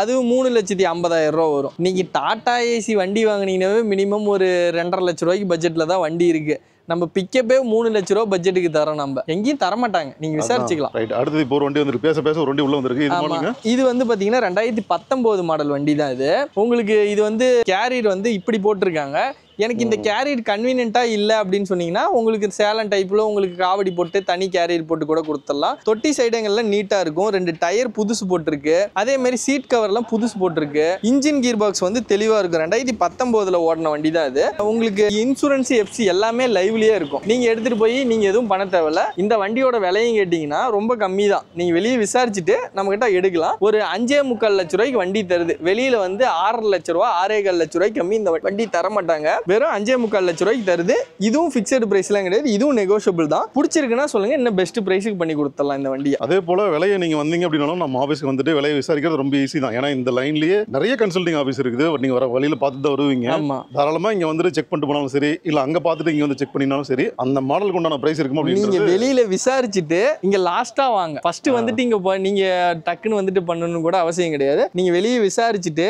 அது 3,50,000 ரூபா வரும். நீங்கள் டாடா ஏசி வண்டி வாங்கினீங்கன்னாவே மினிமம் ஒரு 2.5 லட்ச ரூபாய்க்கு பட்ஜெட்டில் தான் வண்டி இருக்குது. நம்ம பிக்கப்பே 3 லட்ச ரூபா பட்ஜெட்டுக்கு தரோம். நம்ம எங்கேயும் தர மாட்டாங்க, நீங்க விசாரிச்சுக்கலாம். ரைட். அடுத்து இப்போ ஒரு வண்டி வந்து பேச ஒரு வண்டி உள்ள வந்திருக்கு. இது வந்து பாத்தீங்கன்னா 2019 மாடல் வண்டி தான் இது. உங்களுக்கு இது வந்து கேரியர் வந்து இப்படி போட்டிருக்காங்க. எனக்கு இந்த கேரியர் கன்வீனியன்ட்டாக இல்லை அப்படின்னு சொன்னீங்கன்னா உங்களுக்கு சேலம் டைப்பில் உங்களுக்கு காவடி போட்டு தனி கேரியர் போட்டு கூட கொடுத்துடலாம். தொட்டி சைடுங்கள்லாம் நீட்டாக இருக்கும். 2 டயர் புதுசு போட்டிருக்கு. அதே மாதிரி சீட் கவர்லாம் புதுசு போட்டிருக்கு. இன்ஜின் கியர் பாக்ஸ் வந்து தெளிவாக இருக்கும். 2019 ஓடின வண்டி தான் இது. உங்களுக்கு இன்சூரன்ஸ் எஃப்சி எல்லாமே லைவ்லயே இருக்கும். நீங்கள் எடுத்துகிட்டு போய் நீங்கள் எதுவும் பண்ண தேவையில்ல. இந்த வண்டியோட விலையும் கேட்டிங்கன்னா ரொம்ப கம்மி தான். நீங்கள் வெளியே விசாரிச்சுட்டு நம்மகிட்ட எடுக்கலாம். ஒரு 5.25 லட்ச ரூபாய்க்கு வண்டி தருது. வெளியில் வந்து 6.5 லட்ச ரூபா 6.25 லட்ச ரூபாய்க்கு கம்மி இந்த வண்டி தர மாட்டாங்க. வெறும் 5.25 லட்ச ரூபாய்க்கு தருது. இதுவும் ஃபிக்ஸட் பிரைஸ்லாம் கிடையாது. இதுவும் நெகோஷியபிள் தான். பிடிச்சிருக்குன்னா சொல்லுங்க, இன்னும் பெஸ்ட் பிரைஸுக்கு பண்ணி கொடுத்துடலாம் இந்த வண்டியை. அதே போல விலையை நீங்க வந்தீங்க அப்படின்னாலும் நம்ம ஆஃபீஸ்க்கு வந்துட்டு விலையை விசாரிக்கிறது ரொம்ப ஈஸி தான். ஏன்னா இந்த லைன்லயே நிறைய கன்சல்டிங் ஆஃபீஸ் இருக்குது. நீங்க வர வழியில பார்த்துட்டு தான் வருவீங்க. ஆமா, தாராளமா இங்க வந்து செக் பண்ணிட்டு போனாலும் சரி, இல்ல அங்க பார்த்துட்டு இங்க வந்து செக் பண்ணினாலும் சரி, அந்த மாடலுக்கு உண்டான பிரைஸ் இருக்குமா நீங்க அப்படின்னு வெளியில விசாரிச்சுட்டு இங்க லாஸ்டா வாங்க. ஃபர்ஸ்ட் வந்துட்டு இங்க நீங்க டக்குன்னு வந்துட்டு பண்ணணும் கூட அவசியம் கிடையாது. நீங்க வெளியே விசாரிச்சுட்டு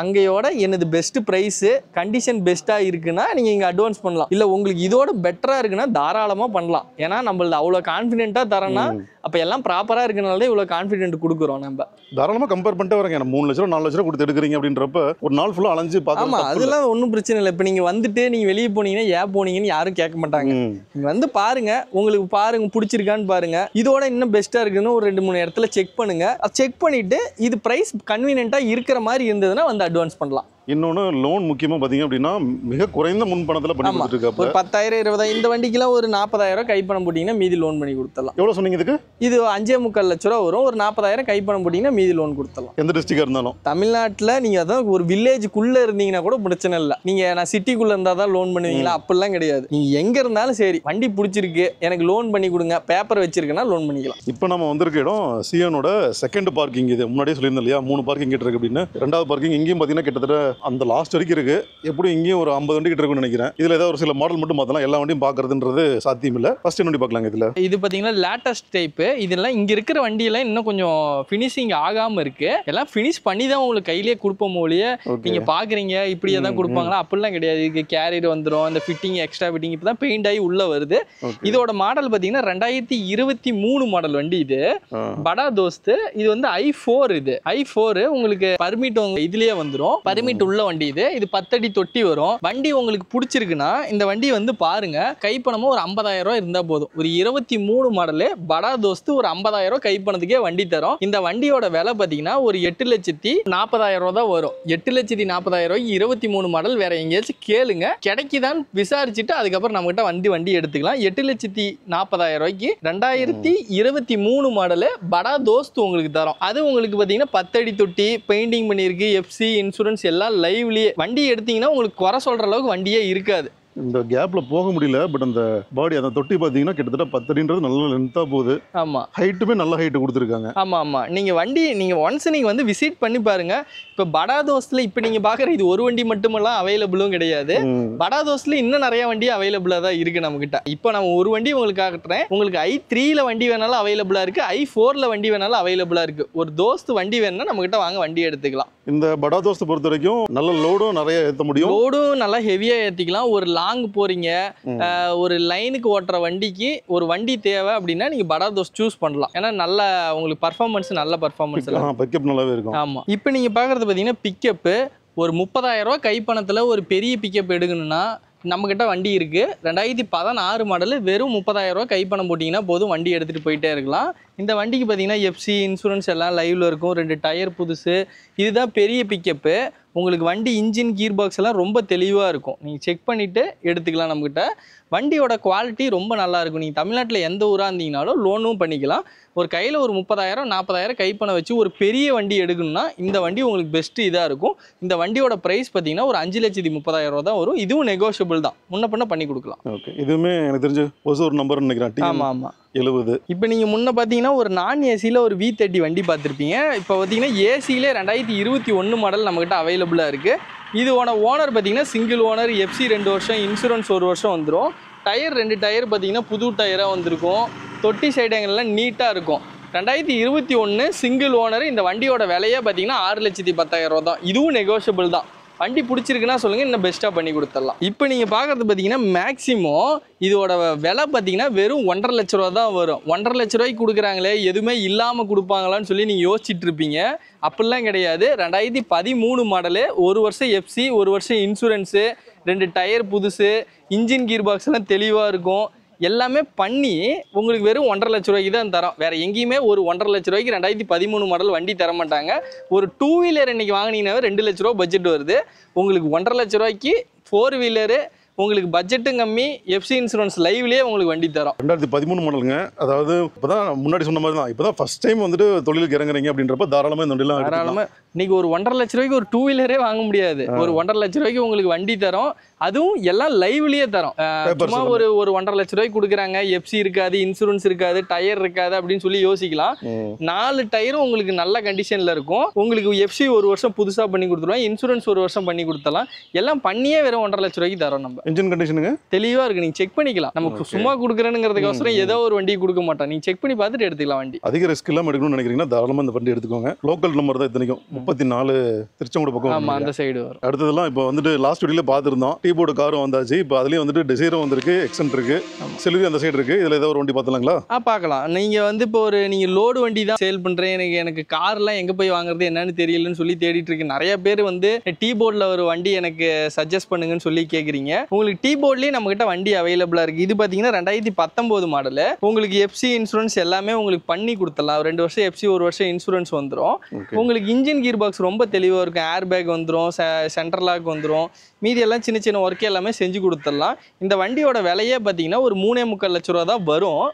அங்கயோட என்னது பெஸ்ட் பிரைஸ், கண்டிஷன் பெஸ்டா இருக்குன்னா நீங்க இங்க அட்வான்ஸ் பண்ணலாம். இல்ல உங்களுக்கு இதோட பெட்டரா இருக்குன்னா தாராளமா பண்ணலாம். ஏன்னா நம்மளது அவ்வளவு கான்ஃபிடென்ட்டா தரேன்னா அப்ப எல்லாம் ப்ராப்பரா இருக்கனால இவ்வளவு கான்ஃபிடென்ட் கொடுக்குறோம். நம்ம தாராளமா கம்பேர் பண்ணிட்டு வரேங்க. 3 லட்சம் 4 லட்சம் கொடுத்து எடுக்கிறீங்க அப்படின்றப்ப ஒரு நாள் ஃபுல்லா அலைஞ்சு பார்த்தா ஆமா, அதெல்லாம் ஒன்றும் பிரச்சனை இல்லை. இப்போ நீங்க வந்துட்டு நீங்க வெளியே போனீங்கன்னா ஏன் போனீங்கன்னு யாரும் கேட்க மாட்டாங்க. நீங்க வந்து பாருங்க, உங்களுக்கு பாருங்க பிடிச்சிருக்கான்னு பாருங்க. இதோட இன்னும் பெஸ்டா இருக்குன்னு ஒரு 2-3 இடத்துல செக் பண்ணுங்க. செக் பண்ணிட்டு இது பிரைஸ் கன்வீனியன்ட்டா இருக்கிற மாதிரி இருந்ததுன்னா வந்து அட்வான்ஸ் பண்ணலாம். இன்னொன்று லோன் முக்கியமாக பார்த்தீங்க அப்படின்னா மிக குறைந்த முன்பணத்தில் பண்ணி கொடுத்துருக்காங்க. ஒரு 10,000 20,000 இந்த வண்டிக்கெல்லாம் ஒரு 40,000 கைப்பணம் போட்டிங்கன்னா மீதி லோன் பண்ணி கொடுத்துடலாம். எவ்வளோ சொன்னீங்க இதுக்கு? இது 5.25 லட்ச ரூபா வரும். ஒரு 40,000 கைப்பணம் போட்டிங்கன்னா மீதி லோன் கொடுத்துடலாம். எந்த டிஸ்ட்ரிக்டாக இருந்தாலும் தமிழ்நாட்டில் நீங்கள் அதான் ஒரு வில்லேஜுக்குள்ளே இருந்தீங்கன்னா கூட பிரச்சனை இல்லை. நீங்கள் நான் சிட்டிக்குள்ளே இருந்தால் தான் லோன் பண்ணுவீங்களா? அப்படிலாம் கிடையாது. நீங்கள் எங்கே இருந்தாலும் சரி, வண்டி பிடிச்சிருக்கு எனக்கு லோன் பண்ணி கொடுங்க, பேப்பர் வச்சிருக்கேன்னா லோன் பண்ணிக்கலாம். இப்போ நம்ம வந்திருக்க இடம் சியோனோட செகண்ட் பார்க்கிங். இது முன்னாடியே சொல்லியிருந்தோம் இல்லையா, 3 பார்க்கிங் கிட்ட இருக்கு அப்படின்னு. 2வது பார்க்கிங் இங்கேயும் பார்த்தீங்கன்னா கிட்டத்தட்ட அந்த லாஸ்ட் வரைக்கும் இருக்கு. எப்படி இங்கேயும் ஒரு 50 வண்டி கிட்ட இருக்குன்னு நினைக்கிறேன். இதுல ஏதாவது ஒரு சில மாடல் மட்டும் பார்த்தலாம். எல்லா வண்டியும் பார்க்கறதுன்றது சாத்தியம் இல்லை. ஃபர்ஸ்ட் வண்டி பார்க்கலாங்க. இது பார்த்தீங்கன்னா லேட்டஸ்ட் டைப். இதெல்லாம் இங்க இருக்கிற வண்டியெல்லாம் இன்னும் கொஞ்சம் ஃபினிஷிங் ஆகாம இருக்கு. எல்லாம் ஃபினிஷ் பண்ணி தான் உங்களுக்கு கையிலேயே கொடுப்போம் ஒழிய நீங்க பாக்குறீங்க இப்படியே தான் கொடுப்பாங்களா அப்படிலாம் கிடையாது. இதுக்கு கேரியர் வந்துடும், இந்த ஃபிட்டிங் எக்ஸ்ட்ரா ஃபிட்டிங் இப்போ தான் பெயிண்ட் ஆகி உள்ள வருது. இதோட மாடல் பார்த்தீங்கன்னா 2023 மாடல் வண்டி. இது படா தோஸ்த். இது வந்து i4. இது i4 உங்களுக்கு பர்மிட் இதுலயே வந்துடும். பர்மிட் உள்ள வண்டி. இது 10 அடி தொட்டி வரும். வண்டி உங்களுக்கு பிடிச்சிருக்குன்னா இந்த வண்டி வந்து பாருங்க. கைப்பணமும் ஒரு 50,000 ரூபாய் இருந்தா போதும். ஒரு 23 மாடலு படா தோஸ்து ஒரு 50,000 கைப்பணத்துக்கே வண்டி தரும். இந்த வண்டியோட விலை பார்த்தீங்கன்னா ஒரு 8,40,000 ரூபா தான் வரும். 8,40,000 ரூபாய்க்கு 23 மாடல் வேற எங்கேயாச்சும் கேளுங்க, கிடைக்குதான் விசாரிச்சுட்டு அதுக்கப்புறம் நம்ம கிட்ட வண்டி எடுத்துக்கலாம். 8,40,000 ரூபாய்க்கு 2023 மாடலு படா தோஸ்து உங்களுக்கு தரும். அது உங்களுக்கு பார்த்தீங்கன்னா 10 அடி தொட்டி, பெயிண்டிங் பண்ணியிருக்கு, எஃப்சி இன்சூரன்ஸ் எல்லாம் லைவ்லயே. வண்டி எடுத்தீங்கன்னா உங்களுக்கு குறை சொல்ற அளவுக்கு வண்டியே இருக்காது. இந்த கேப்ல போக முடியல. பட் அந்த பாடி அந்த தொட்டி பார்த்தீங்கன்னா கிட்டத்தட்ட 10 அடின்றது நல்ல லென்த்தா போகுது. ஆமா, ஹைட்டுமே நல்ல ஹைட் கொடுத்துருக்காங்க. ஆமா. நீங்க ஒன்ஸ் நீங்க வந்து விசிட் பண்ணி பாருங்க. இப்ப படா தோஸ்த்ல இப்ப நீங்க பாக்குற இது ஒரு வண்டி மட்டுமெல்லாம் அவைலபிளும் கிடையாது. படா தோஸ்த்ல இன்னும் நிறைய வண்டி அவைலபிளா தான் இருக்கு நம்ம கிட்ட. இப்போ நம்ம ஒரு வண்டி உங்களுக்கு காட்டுறேன். உங்களுக்கு i3ல வண்டி வேணாலும் அவைலபிளா இருக்கு, i4ல வண்டி வேணாலும் அவைலபிளா இருக்கு. ஒரு தோஸ்த் வண்டி வேணும்னா நம்ம கிட்ட வாங்க, வண்டி எடுத்துக்கலாம். இந்த படா தோஸ்த் பொறுத்த வரைக்கும் நல்ல லோடும் நிறைய ஏற்ற முடியும். லோடும் நல்லா ஹெவியா ஏற்றிக்கலாம். ஒரு லாங் போறீங்க, ஒரு லைனுக்கு ஓட்டுற வண்டிக்கு ஒரு வண்டி தேவை அப்படின்னா நீங்க படா தோஸ்த் சூஸ் பண்ணலாம். ஏன்னா நல்ல உங்களுக்கு பர்ஃபார்மன்ஸ் நல்ல பர்ஃபார்மன்ஸ் பிக்கப் நல்லாவே இருக்கும். ஆமா. இப்போ நீங்க பாக்குறது பாத்தீங்கன்னா பிக்கப் ஒரு 30,000 ரூபாய் கைப்பணத்துல ஒரு பெரிய பிக்கப் எடுக்கணும்னா நம்மக்கிட்ட வண்டி இருக்குது. 2016 மாடலு. வெறும் 30,000 ரூபா கைப்பணம் போட்டிங்கன்னா போதும், வண்டி எடுத்துகிட்டு போயிட்டே இருக்கலாம். இந்த வண்டிக்கு பார்த்தீங்கன்னா எஃப்சி இன்சூரன்ஸ் எல்லாம் லைவில் இருக்கும். 2 டயர் புதுசு. இதுதான் பெரிய பிக்கப்பு. உங்களுக்கு வண்டி இன்ஜின் கீர் பாக்ஸ் எல்லாம் ரொம்ப தெளிவாக இருக்கும். நீங்கள் செக் பண்ணிவிட்டு எடுத்துக்கலாம். நம்மக்கிட்ட வண்டியோட குவாலிட்டி ரொம்ப நல்லாயிருக்கும். நீங்கள் தமிழ்நாட்டில் எந்த ஊராக இருந்தீங்கனாலும் லோனும் பண்ணிக்கலாம். ஒரு கையில் ஒரு 30,000 40,000 கைப்பணம் வச்சு ஒரு பெரிய வண்டி எடுக்கணும்னா இந்த வண்டி உங்களுக்கு பெஸ்ட்டு இதாக இருக்கும். இந்த வண்டியோட ப்ரைஸ் பார்த்தீங்கன்னா ஒரு 5,30,000 ரூபா தான் வரும். இதுவும் நெகோஷியபிள் தான், முன்ன பண்ண பண்ணி கொடுக்கலாம். ஓகே, இதுவுமே எனக்கு தெரிஞ்சு ஒரு நம்பர் நினைக்கிறேன். ஆமாம் 70. இப்போ நீங்கள் முன்ன பார்த்தீங்கன்னா ஒரு நான் ஏசியில் ஒரு V30 வண்டி பார்த்துருப்பீங்க. இப்போ பார்த்தீங்கன்னா ஏசியிலே 2021 மாடல் நம்மக்கிட்ட அவைலபிளாக இருக்குது. இதோட ஓனர் பார்த்தீங்கன்னா சிங்கிள் ஓனர், எஃப்சி 2 வருஷம், இன்சூரன்ஸ் 1 வருஷம் வந்துடும். டயர் 2 டயர் பார்த்தீங்கன்னா புது டயராக வந்திருக்கும். தொட்டி சைடுங்கள்லாம் நீட்டாக இருக்கும். 2021 சிங்கிள் ஓனர். இந்த வண்டியோட விலையே பார்த்தீங்கன்னா 6,10,000 ரூபா தான். இதுவும் நெகோஷியபிள் தான். வண்டி பிடிச்சிருக்குன்னா சொல்லுங்கள், இன்னும் பெஸ்ட்டாக பண்ணி கொடுத்துடலாம். இப்போ நீங்கள் பார்க்குறது பார்த்தீங்கன்னா மேக்ஸிமம் இதோட விலை பார்த்தீங்கன்னா வெறும் 1,50,000 லட்ச ரூபா தான் வரும். 1,50,000 லட்ச ரூபாய்க்கு கொடுக்குறாங்களே, எதுவுமே இல்லாமல் கொடுப்பாங்களான்னு சொல்லி நீங்கள் யோசிச்சுட்டு இருப்பீங்க. அப்படிலாம் கிடையாது. 2013 மாடலு, 1 வருஷம் எஃப்சி, 1 வருஷம் இன்சூரன்ஸு, 2 டயர் புதுசு, இன்ஜின் கீர் பாக்ஸ் எல்லாம் தெளிவாக இருக்கும். எல்லாமே பண்ணி உங்களுக்கு வெறும் 1,50,000 ரூபாய்க்கு தான் தரோம். வேற எங்கேயுமே ஒரு 1,50,000 ரூபாய்க்கு 2013 மாடல் வண்டி தர மாட்டாங்க. ஒரு 2 வீலர் இன்னைக்கு வாங்கினீங்கன்னாவே 2 லட்ச ரூபா பட்ஜெட் வருது. உங்களுக்கு 1,50,000 ரூபாய்க்கு 4 வீலரு, உங்களுக்கு பட்ஜெட்டும் கம்மி, எஃப்சி இன்சூரன்ஸ் லைவ்லேயே உங்களுக்கு வண்டி தரோம். 2013 மாடலுங்க. அதாவது இப்போதான் முன்னாடி சொன்ன மாதிரி தான், இப்போதான் ஃபர்ஸ்ட் டைம் வந்துட்டு தொழிலுக்கு இறங்குறீங்க அப்படின்றப்ப தாராளமாக இந்த வண்டிலாம் தாராளமாக இன்னைக்கு ஒரு 1,50,000 ரூபாய்க்கு ஒரு 2 வீலரே வாங்க முடியாது. ஒரு 1,50,000 ரூபாய்க்கு உங்களுக்கு வண்டி தரோம். அதுவும் எல்லாம் லைவ்லயே தரோம். சும்மா ஒரு 1,50,000 ரூபாய்க்கு கொடுக்குறாங்க, எஃப்சி இருக்காது, இன்சூரன்ஸ் இருக்காது, டயர் இருக்காது அப்படின்னு சொல்லி யோசிக்கலாம். 4 டயரும் உங்களுக்கு நல்ல கண்டிஷன்ல இருக்கும். உங்களுக்கு எஃப்சி 1 வருஷம் புதுசா பண்ணி கொடுத்துருவோம், இன்சூரன்ஸ் 1 வருஷம் பண்ணி கொடுத்தலாம். எல்லாம் பண்ணியே வெறும் 1,50,000 ரூபாய்க்கு தரோம். நம்ம இன்ஜின் கண்டிஷனுங்க தெளிவா இருக்கு, நீங்க செக் பண்ணிக்கலாம். நமக்கு சும்மா கொடுக்குறேனுங்கிறதுக்கோசரம் ஏதோ ஒரு வண்டி கொடுக்க மாட்டோம். நீங்க செக் பண்ணி பார்த்துட்டு எடுத்துக்கலாம். வண்டி அதிக ரிஸ்க் இல்லாமல் எடுக்கணும்னு நினைக்கிறீங்கன்னா தாராளமாக இந்த வண்டி எடுத்துக்கோங்க. லோக்கல் நம்பர் தான் இத்தனைக்கும் 34 திருச்செங்கோடு பக்கம். ஆமா, அந்த சைடு வரும். அடுத்ததெல்லாம் இப்போ வந்துட்டு லாஸ்ட் வீடியோல பார்த்துருந்தோம், டீபோர்டு காரும் வந்தாச்சு. இப்போ அதுலேயும் வந்துட்டு டிசைரும் வந்திருக்கு, எக்ஸென்ட் இருக்கு, செல்வி அந்த சைடு இருக்கு. இதில் ஏதோ ஒரு வண்டி பார்த்துலாங்களா? பார்க்கலாம். நீங்க வந்து இப்போ நீங்க லோடு வண்டி தான் சேல் பண்றேன், எனக்கு கார்லாம் எங்க போய் வாங்குறது என்னன்னு தெரியலன்னு சொல்லி தேடிட்டு இருக்கு. நிறைய பேர் வந்து டீ போர்டில் ஒரு வண்டி எனக்கு சஜஸ்ட் பண்ணுங்கன்னு சொல்லி கேட்குறீங்க. உங்களுக்கு டீ போர்ட்லேயே நம்ம கிட்ட வண்டி அவைலபிளா இருக்கு. இது பார்த்தீங்கன்னா 2019 மாடலு. உங்களுக்கு எஃப்சி இன்சூரன்ஸ் எல்லாமே உங்களுக்கு பண்ணி கொடுத்துடலாம். 2 வருஷம் எஃப்சி, 1 வருஷம் இன்சூரன்ஸ் வந்துடும். உங்களுக்கு இன்ஜின் கீர் பாக்ஸ் ரொம்ப தெளிவாக இருக்கும். ஏர் பேக் வந்துடும், சென்டர் லாக் வந்துடும். மீதி எல்லாம் சின்ன சின்ன ஒர்க் எல்லாமே செஞ்சு கொடுத்துடலாம். இந்த வண்டியோட விலையே பார்த்தீங்கன்னா ஒரு 3,45 லட்ச ரூபா தான் வரும்.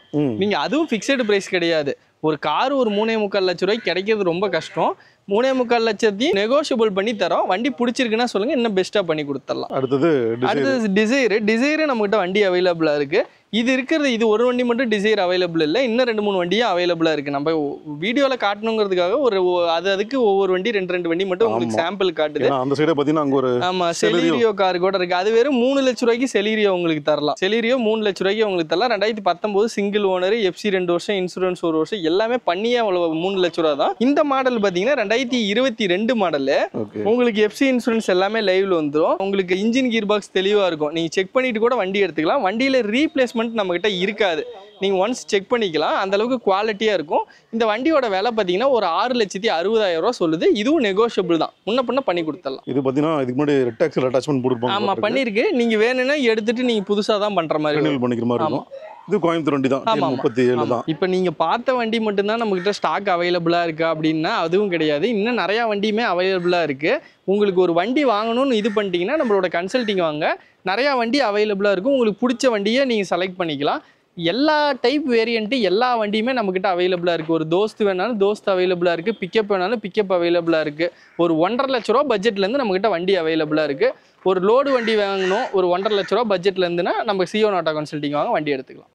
நீங்க அதுவும் ஃபிக்ஸட் பிரைஸ் கிடையாது. ஒரு கார் ஒரு 3,45 லட்ச ரூபாய்க்கு கிடைக்கிறது ரொம்ப கஷ்டம். 3,45 லட்சத்தையும் நெகோஷியபிள் பண்ணி தரோம். வண்டி பிடிச்சிருக்குன்னா சொல்லுங்க, இன்னும் பெஸ்ட்டாக பண்ணி கொடுத்துடலாம். அடுத்தது டிசைர் நம்மகிட்ட வண்டி அவைலபிளாக இருக்கு. இது இருக்கிறது, இது ஒரு வண்டி மட்டும் டிசைர் அவைலபிள் இல்லை, இன்னும் 2-3 வண்டியும் அவைலபிளாக இருக்குது. நம்ம வீடியோவில் காட்டணுங்கிறதுக்காக அதுக்கு ஒவ்வொரு வண்டி 2 வண்டி மட்டும் உங்களுக்கு சாம்பிள் காட்டுது. அந்த சைடு பார்த்தீங்கன்னா அங்கே ஒரு செலீரியோ கார் கூட இருக்குது. அது வெறும் 3 லட்ச ரூபாய்க்கு செலீரியோ உங்களுக்கு தரலாம். செலீரியோ 3 லட்ச ரூபாய்க்கு உங்களுக்கு தரலாம். 2019 சிங்கிள் ஓனர், எஃப்சி 2 வருஷம், இன்சூரன்ஸ் 1 வருஷம், எல்லாமே பண்ணியே அவ்வளோ 3 லட்ச ரூபா தான். இந்த மாடல் பார்த்தீங்கன்னா 2022 மாடலு. உங்களுக்கு எஃப்சி இன்சூரன்ஸ் எல்லாமே லைவ்ல வந்துடும். உங்களுக்கு இன்ஜின் கீர் பாக்ஸ் தெளிவாக இருக்கும். நீங்கள் செக் பண்ணிட்டு கூட வண்டி எடுத்துக்கலாம். வண்டியில் ரீப்ளேஸ்மெண்ட் நம்ம கிட்ட இருக்காது. நீங்க ஒன்ஸ் செக் பண்ணிக்கலாம். அந்த அளவுக்கு குவாலிட்டியா இருக்கும். இந்த வண்டியோட விலை பாத்தீங்கன்னா ஒரு 6,60,000 ரூபாய் சொல்லுது. இதுவும் நெகோஷியபிள் தான். முன்ன பின்ன பண்ணி கொடுத்துடலாம். இது பாத்தீங்கன்னா இதுக்கு முன்னாடி ரெட் ஆக்சல் அட்டாச்மென்ட் போட்டுருப்பாங்க. ஆமா, பண்ணிருக்கு. நீங்க வேணும்னா எடுத்துட்டு நீங்க புதுசா தான் பண்ற மாதிரி ரினியூவல் பண்ணிக்கிற மாதிரி இருக்கும். இது கோயம்புத்தூர் வண்டி தான், 37 தான். இப்போ நீங்க பார்த்த வண்டி மட்டும்தான் நம்ம கிட்ட ஸ்டாக் அவைலபிளா இருக்கா அப்படின்னா அதுவும் கிடையாது. இன்னும் நிறைய வண்டியுமே அவைலபிளா இருக்கு. உங்களுக்கு ஒரு வண்டி வாங்கணும்னு இது பண்ணிட்டீங்கன்னா நம்மளோட கன்சல்டிங் வாங்க, நிறைய வண்டி அவைலபிளா இருக்கும். உங்களுக்கு பிடிச்ச வண்டியை நீங்க செலக்ட் பண்ணிக்கலாம். எல்லா டைப் வேரியன்ட் எல்லா வண்டியுமே நம்மக்கிட்ட அவைலபிளாக இருக்குது. ஒரு தோஸ்து வேணாலும் தோஸ்து அவைலபிளாக இருக்குது, பிக்கப் வேணாலும் பிக்கப் அவைலபிளாக இருக்குது. ஒரு 1,50,000 லட்ச ரூபா பட்ஜெட்லேருந்து நம்மக்கிட்ட வண்டி அவைலபிளாக இருக்குது. ஒரு லோடு வண்டி வாங்கணும் ஒரு 1,50,000 லட்ச ரூபா பட்ஜெட்லேருந்துன்னா நம்ம சியோ நாட்டா கன்சல்டிங் வாங்க, வண்டி எடுத்துக்கலாம்.